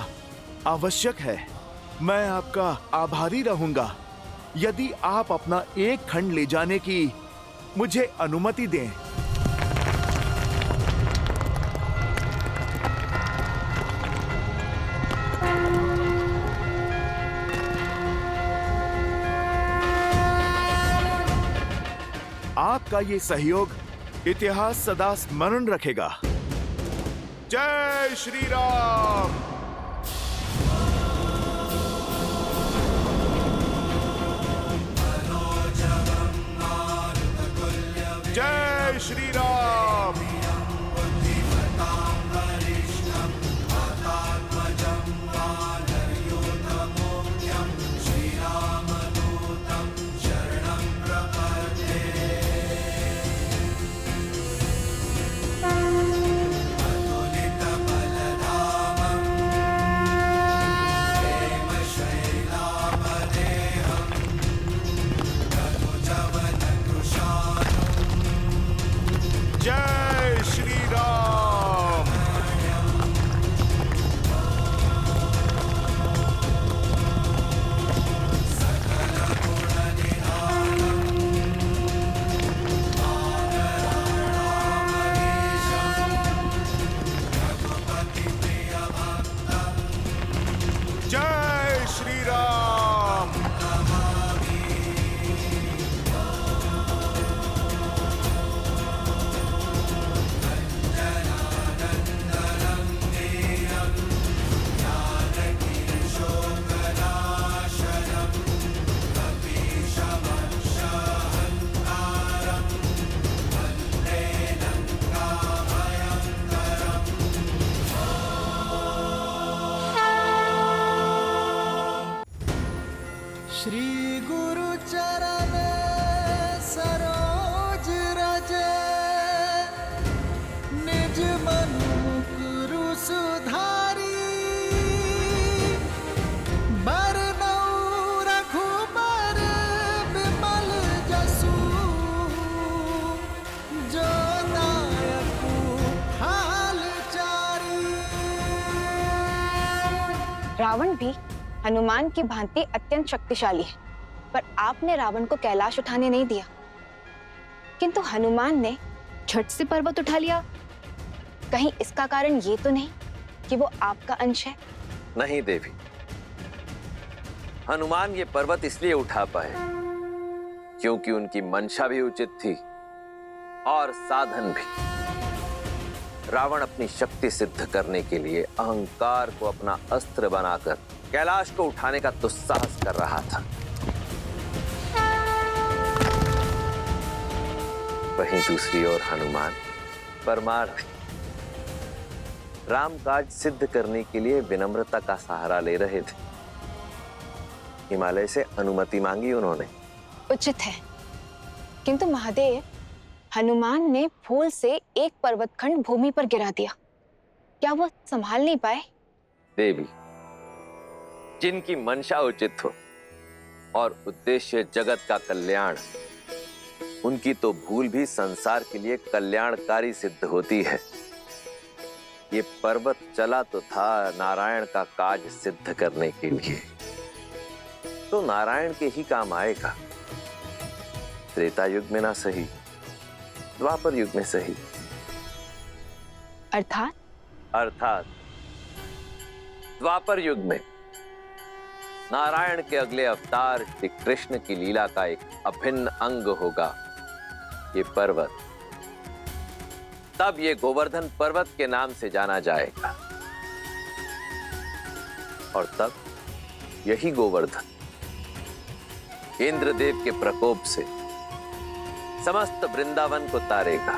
आवश्यक है। मैं आपका आभारी रहूंगा यदि आप अपना एक खंड ले जाने की मुझे अनुमति दें। आपका ये सहयोग इतिहास सदा स्मरण रखेगा। जय श्री राम। जय श्री राम। जय श्री राम। जय श्री राम। श्री गुरु चरण सरोज रज निज मनु मुकुरु सुधारी बरनऊ रघुबर विमल जसु जो दायकु हाल चारी। हनुमान की भांति अत्यंत शक्तिशाली है, पर आपने रावण को कैलाश उठाने नहीं दिया, किंतु हनुमान ने झट से पर्वत उठा लिया। कहीं इसका कारण ये तो नहीं कि वो आपका अंश है? नहीं देवी, हनुमान ये पर्वत इसलिए उठा पाए क्योंकि उनकी मंशा भी उचित थी और साधन भी। रावण अपनी शक्ति सिद्ध करने के लिए अहंकार को अपना अस्त्र बनाकर कैलाश को उठाने का दुस्साहस कर रहा था। वहीं दूसरी ओर हनुमान परमार्थी, राम काज सिद्ध करने के लिए विनम्रता का सहारा ले रहे थे। हिमालय से अनुमति मांगी उन्होंने। उचित है, किंतु महादेव, हनुमान ने भूल से एक पर्वतखंड भूमि पर गिरा दिया, क्या वो संभाल नहीं पाए? देवी, जिनकी मंशा उचित हो और उद्देश्य जगत का कल्याण, उनकी तो भूल भी संसार के लिए कल्याणकारी सिद्ध होती है। ये पर्वत चला तो था नारायण का काज सिद्ध करने के लिए, तो नारायण के ही काम आएगा। त्रेता युग में ना सही, द्वापर युग में सही। अर्थात द्वापर युग में नारायण के अगले अवतार श्री कृष्ण की लीला का एक अभिन्न अंग होगा ये पर्वत। तब ये गोवर्धन पर्वत के नाम से जाना जाएगा और तब यही गोवर्धन इंद्रदेव के प्रकोप से समस्त वृंदावन को तारेगा।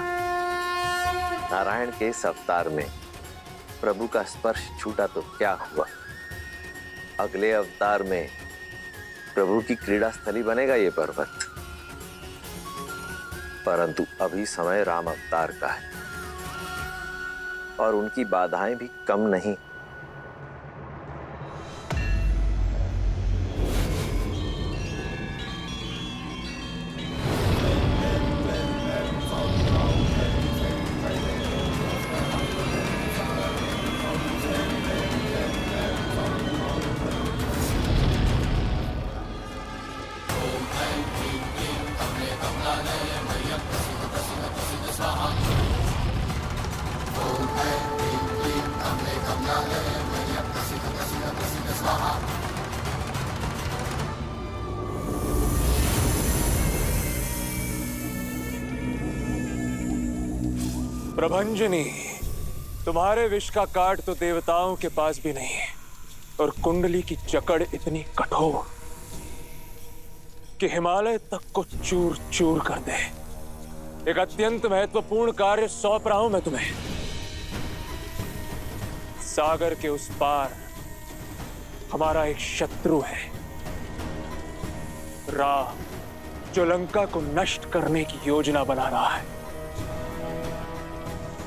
नारायण के इस अवतार में प्रभु का स्पर्श छूटा तो क्या हुआ, अगले अवतार में प्रभु की क्रीड़ा स्थली बनेगा ये पर्वत। परंतु अभी समय राम अवतार का है और उनकी बाधाएं भी कम नहीं। प्रभंजनी, तुम्हारे विष का काट तो देवताओं के पास भी नहीं है और कुंडली की जकड़ इतनी कठोर कि हिमालय तक को चूर चूर कर दे। एक अत्यंत महत्वपूर्ण कार्य सौंप रहा हूं मैं तुम्हें। सागर के उस पार हमारा एक शत्रु है, राम, जो लंका को नष्ट करने की योजना बना रहा है।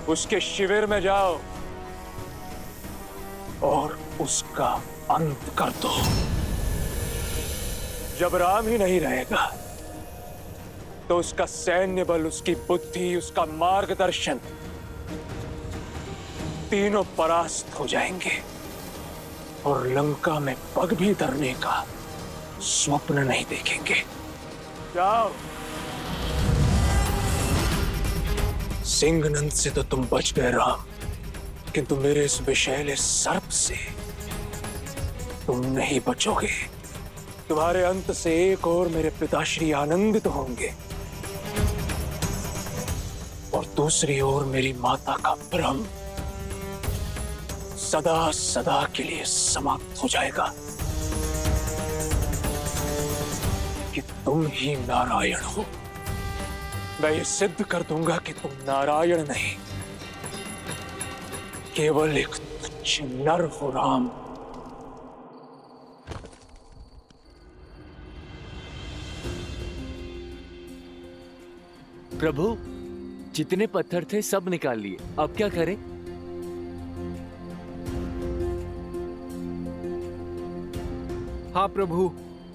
उसके शिविर में जाओ और उसका अंत कर दो। जब राम ही नहीं रहेगा तो उसका सैन्य बल, उसकी बुद्धि, उसका मार्गदर्शन तीनों परास्त हो जाएंगे और लंका में पग भी धरने का स्वप्न नहीं देखेंगे। जाओ। सिंहनंद से तो तुम बच गए राम, किंतु मेरे इस विषैले सर्प से तुम नहीं बचोगे। तुम्हारे अंत से एक और मेरे पिताश्री आनंदित होंगे और दूसरी ओर मेरी माता का भ्रम सदा सदा के लिए समाप्त हो जाएगा कि तुम ही नारायण हो। मैं ये सिद्ध कर दूंगा कि तुम नारायण नहीं, केवल एक तुच्छ नर हो राम। प्रभु, जितने पत्थर थे सब निकाल लिए, अब क्या करें? हाँ प्रभु,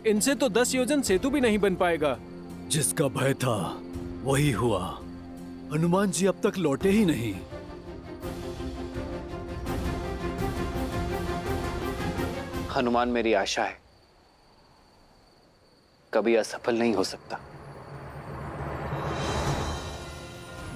इनसे तो 10 योजन सेतु भी नहीं बन पाएगा। जिसका भय था वही हुआ। हनुमान जी अब तक लौटे ही नहीं। हनुमान मेरी आशा है, कभी असफल नहीं हो सकता।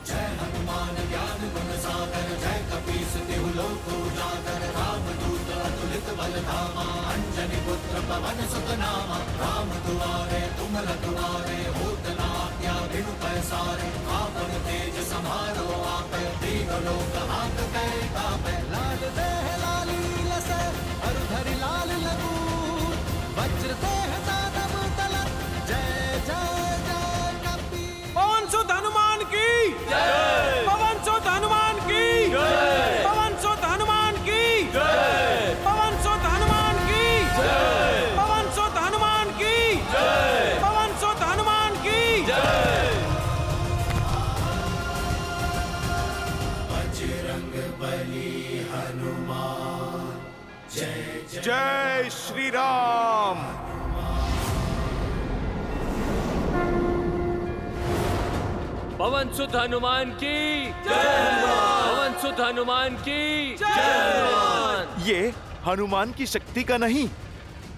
जय हनुमान ज्ञान गुण सागर, जय कपीस तिहु लोक उजागर, रामदूत अतुलित बल धामा, अंजनी पुत्र पवन सुत नामा, राम दुआरे तुम रखवारे, होत न आज्ञा बिनु पैसारे, आपन तेज समारो आपे, तीनों लोक हाथ कै कापे, लाल देह लाली लसे हरधरि लाल लगूर, वज्र देह दानव तलत, जय जय जय कपीस। पवन सुत हनुमान की जय, पवन सुत हनुमान की जय, पवन सुत हनुमान की जय, पवन सुत हनुमान की जय, पवन सुत हनुमान की जय, पवन सुत हनुमान की जय। बजरंग बली हनुमान, जय जय श्री राम। पवन सुत हनुमान की जय, पवन सुत हनुमान की जय। ये हनुमान की शक्ति का नहीं,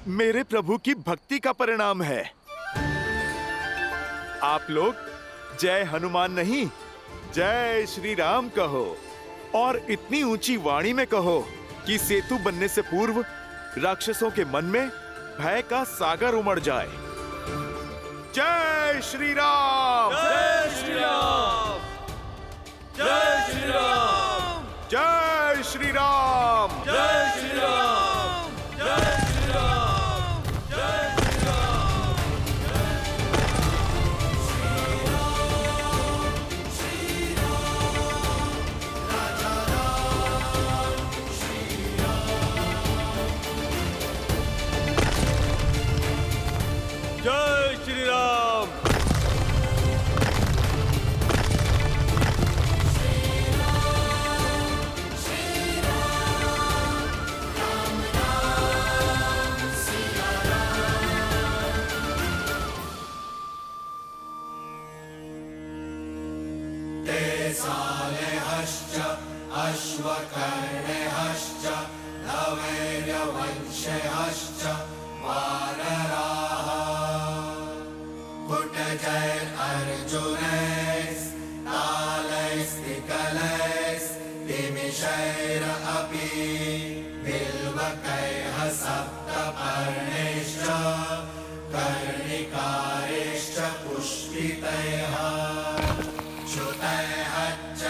मेरे प्रभु की भक्ति का परिणाम है। आप लोग जय हनुमान नहीं, जय श्री राम कहो, और इतनी ऊंची वाणी में कहो कि सेतु बनने से पूर्व राक्षसों के मन में भय का सागर उमड़ जाए। जय श्री राम, जय श्री राम, जय श्री राम, जय श्री राम, जय श्री राम, जय श्री राम, जय श्री राम। जय श्री राम। सालेहश्च अश्वकर्णेहश्च लवैर्यवंशेहश्च वानराः कुटजय अर्जुनैस्तालैस्तिकलैस्तिमिषैरपि बिल्वकैः सप्तपर्णैश्च कर्णिकारैश्च पुष्पितैः श्रुतैः च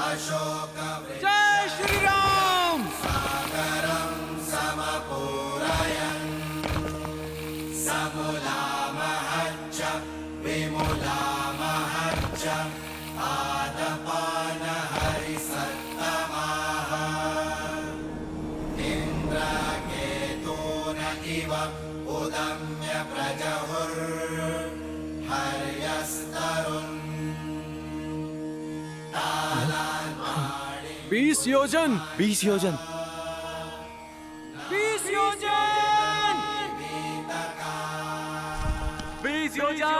अशोकवृक्षैः जय श्री राम। सागरं समपूरयन् समूलामहच्च विमूलामहच्च आदपानहरिसत्तमाः इन्द्रकेतून इव उदम्य प्रजहुर्हर्यस्तरुन् 20 योजन, 20 योजन, 20 योजन, 20 योजन।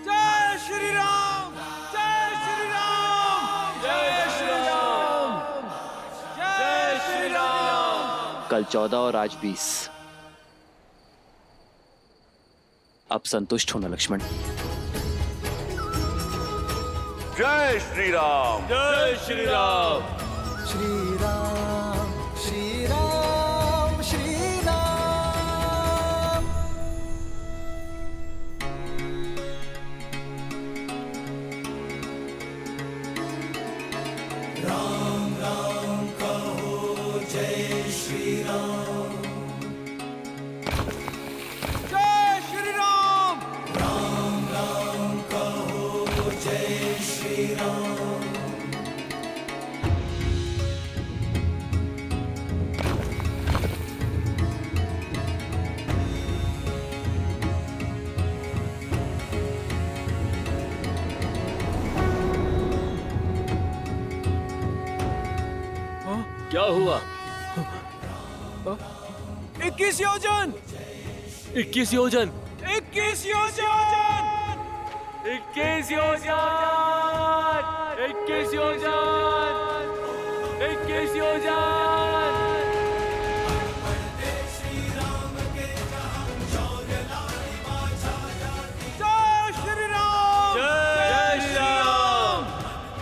जय श्री राम, जय श्री राम, जय श्री राम, जय श्री राम। कल 14 और आज 20। अब संतुष्ट होना लक्ष्मण। जय श्री राम, जय श्री राम। श्री राम, श्री राम, श्री राम। राम राम कहो, जय श्री राम। जय श्री राम। राम राम कहो, जय श्री राम। क्या हुआ? 21 योजन, 21 योजन, 21 योजन। 21 योजन, 21 योजन, 21 योजन। जय श्री राम, जय श्री राम,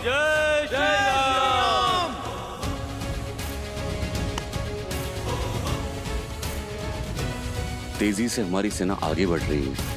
जय श्री राम। तेजी से हमारी सेना आगे बढ़ रही है।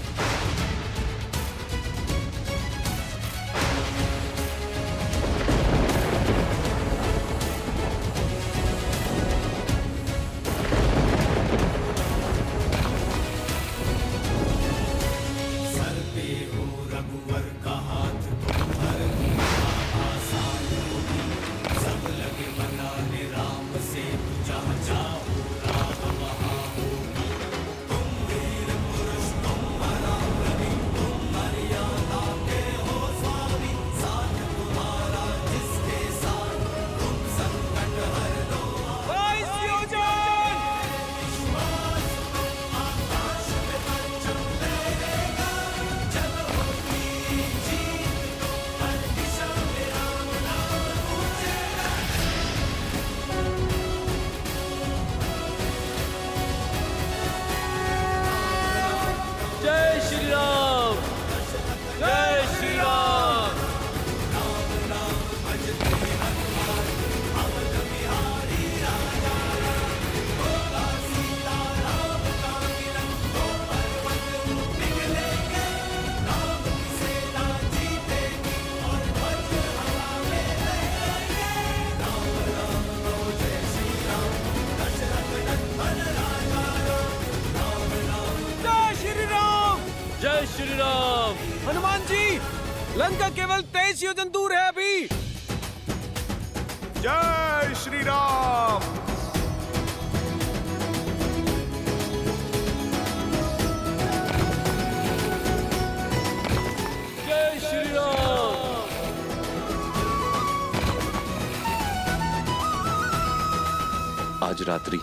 जय श्री राम, जय श्री राम। जय श्री राम। जय श्री राम। हनुमान जी, लंका केवल 23 योजन दूर है अभी। जय श्री राम। जय श्री राम। आज रात्रि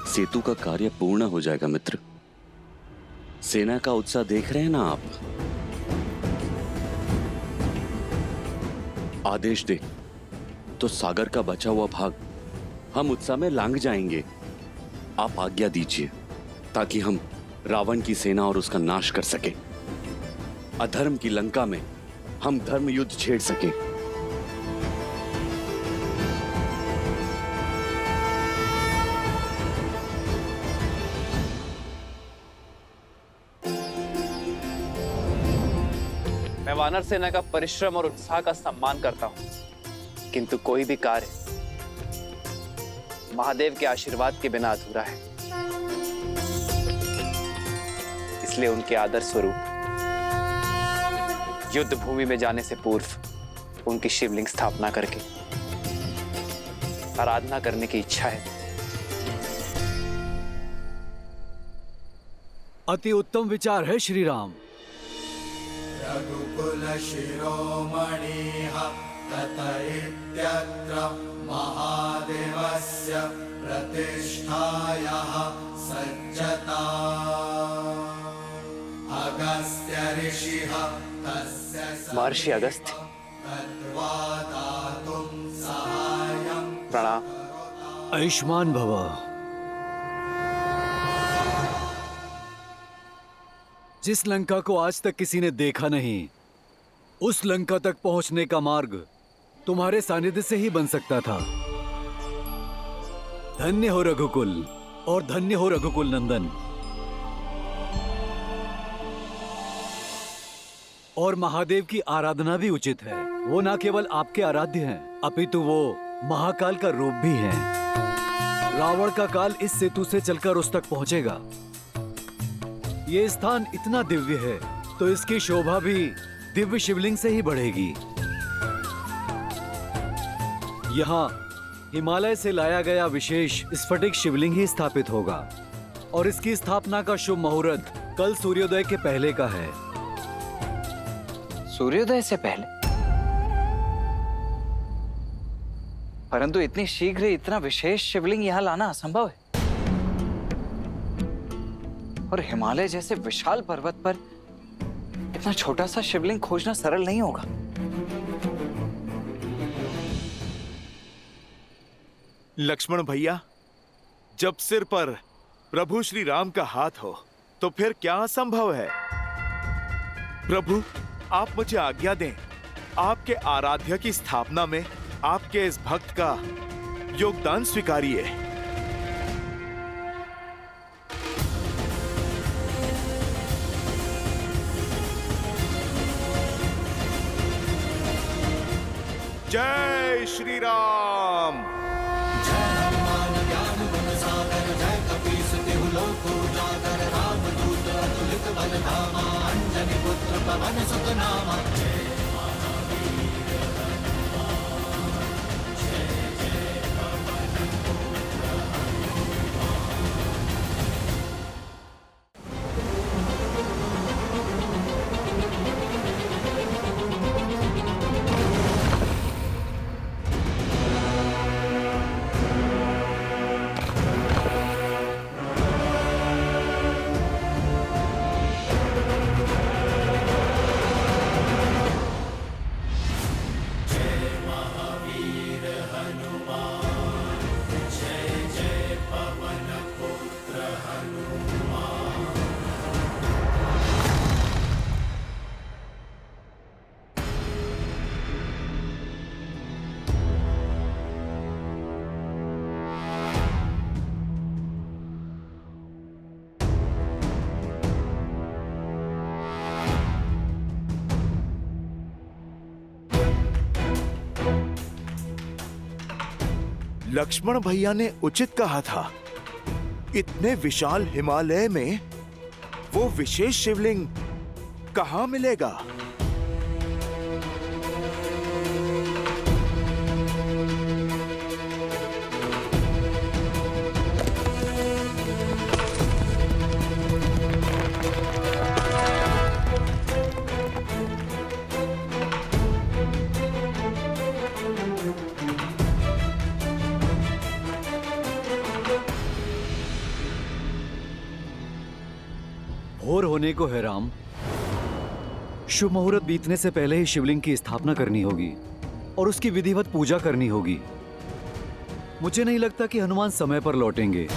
सेतु का कार्य पूर्ण हो जाएगा मित्र। सेना का उत्साह देख रहे हैं ना आप। आदेश दे तो सागर का बचा हुआ भाग हम उत्साह में लांग जाएंगे। आप आज्ञा दीजिए ताकि हम रावण की सेना और उसका नाश कर सके। अधर्म की लंका में हम धर्म युद्ध छेड़ सके। मैं वानर सेना का परिश्रम और उत्साह का सम्मान करता हूं, किंतु कोई भी कार्य महादेव के आशीर्वाद के बिना अधूरा है। इसलिए उनके आदर स्वरूप युद्ध भूमि में जाने से पूर्व उनकी शिवलिंग स्थापना करके आराधना करने की इच्छा है। अति उत्तम विचार है श्री राम। रघुकुल शिरोमणिः तत इत्यत्र महादेवस्य प्रतिष्ठायाः सज्जता अगस्त्य ऋषिः तस्य महर्षि अगस्त्य, तद्वा दातुं सहायं प्रणाम। आयुष्मान भव। जिस लंका को आज तक किसी ने देखा नहीं, उस लंका तक पहुंचने का मार्ग तुम्हारे सानिध्य से ही बन सकता था। धन्य हो रघुकुल और धन्य हो रघुकुल नंदन। और महादेव की आराधना भी उचित है। वो न केवल आपके आराध्य हैं, अपितु वो महाकाल का रूप भी हैं। रावण का काल इस सेतु से चलकर उस तक पहुंचेगा। ये स्थान इतना दिव्य है तो इसकी शोभा भी दिव्य शिवलिंग से ही बढ़ेगी। यहाँ हिमालय से लाया गया विशेष स्फटिक शिवलिंग ही स्थापित होगा और इसकी स्थापना का शुभ मुहूर्त कल सूर्योदय के पहले का है। सूर्योदय से पहले? परंतु इतनी शीघ्र इतना विशेष शिवलिंग यहाँ लाना असंभव है। और हिमालय जैसे विशाल पर्वत पर इतना छोटा सा शिवलिंग खोजना सरल नहीं होगा। लक्ष्मण भैया, जब सिर पर प्रभु श्री राम का हाथ हो तो फिर क्या असंभव है। प्रभु, आप मुझे आज्ञा दें, आपके आराध्य की स्थापना में आपके इस भक्त का योगदान स्वीकारिए। जय श्री राम। जय हनुमान ज्ञान गुण सागर, जय कपीस तिहु लोक उजागर, रामदूत अतुलित बल धामा, अंजनी पुत्र पवन सुत नामा। लक्ष्मण भैया ने उचित कहा था, इतने विशाल हिमालय में वो विशेष शिवलिंग कहां मिलेगा। भोर होने को है राम। शुभ मुहूर्त बीतने से पहले ही शिवलिंग की स्थापना करनी होगी और उसकी विधिवत पूजा करनी होगी। मुझे नहीं लगता कि हनुमान समय पर लौटेंगे।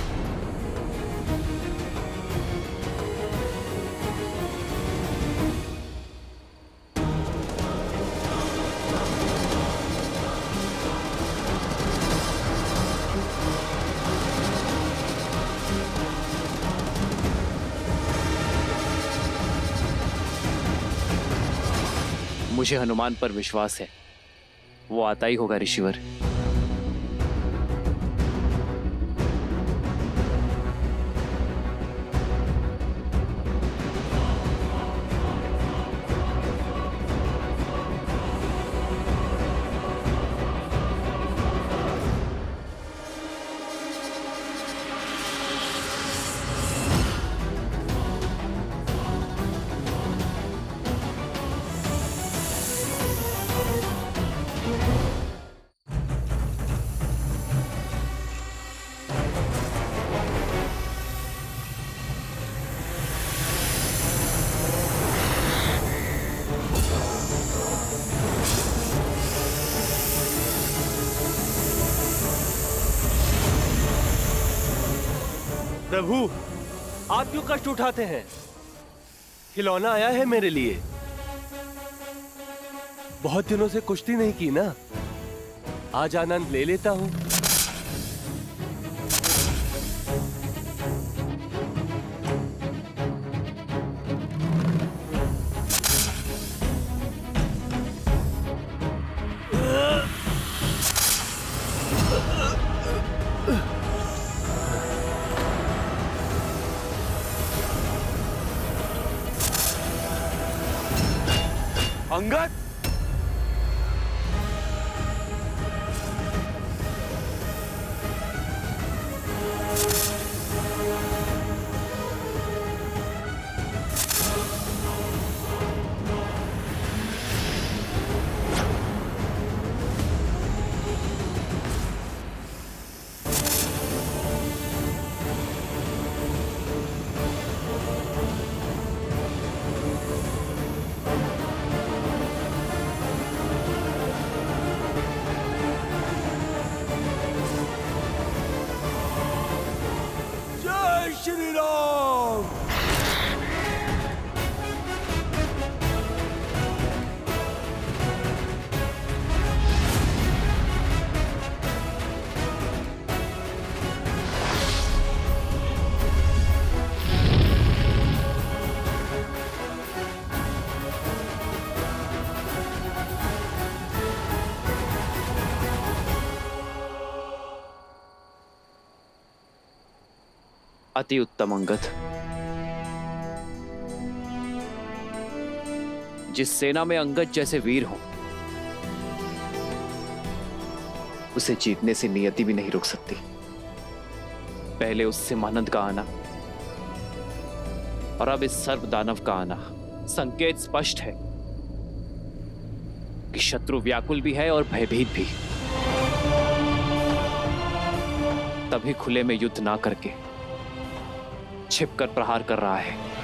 मुझे हनुमान पर विश्वास है, वो आता ही होगा ऋषिवर। प्रभु, आप क्यों कष्ट उठाते हैं? खिलौना आया है मेरे लिए। बहुत दिनों से कुश्ती नहीं की ना, आज आनंद ले लेता हूं। अंगद, अति उत्तम अंगद। जिस सेना में अंगद जैसे वीर हो, उसे जीतने से नियति भी नहीं रुक सकती। पहले उस सिमानंद का आना और अब इस सर्व दानव का आना, संकेत स्पष्ट है कि शत्रु व्याकुल भी है और भयभीत भी। तभी खुले में युद्ध ना करके छिपकर प्रहार कर रहा है।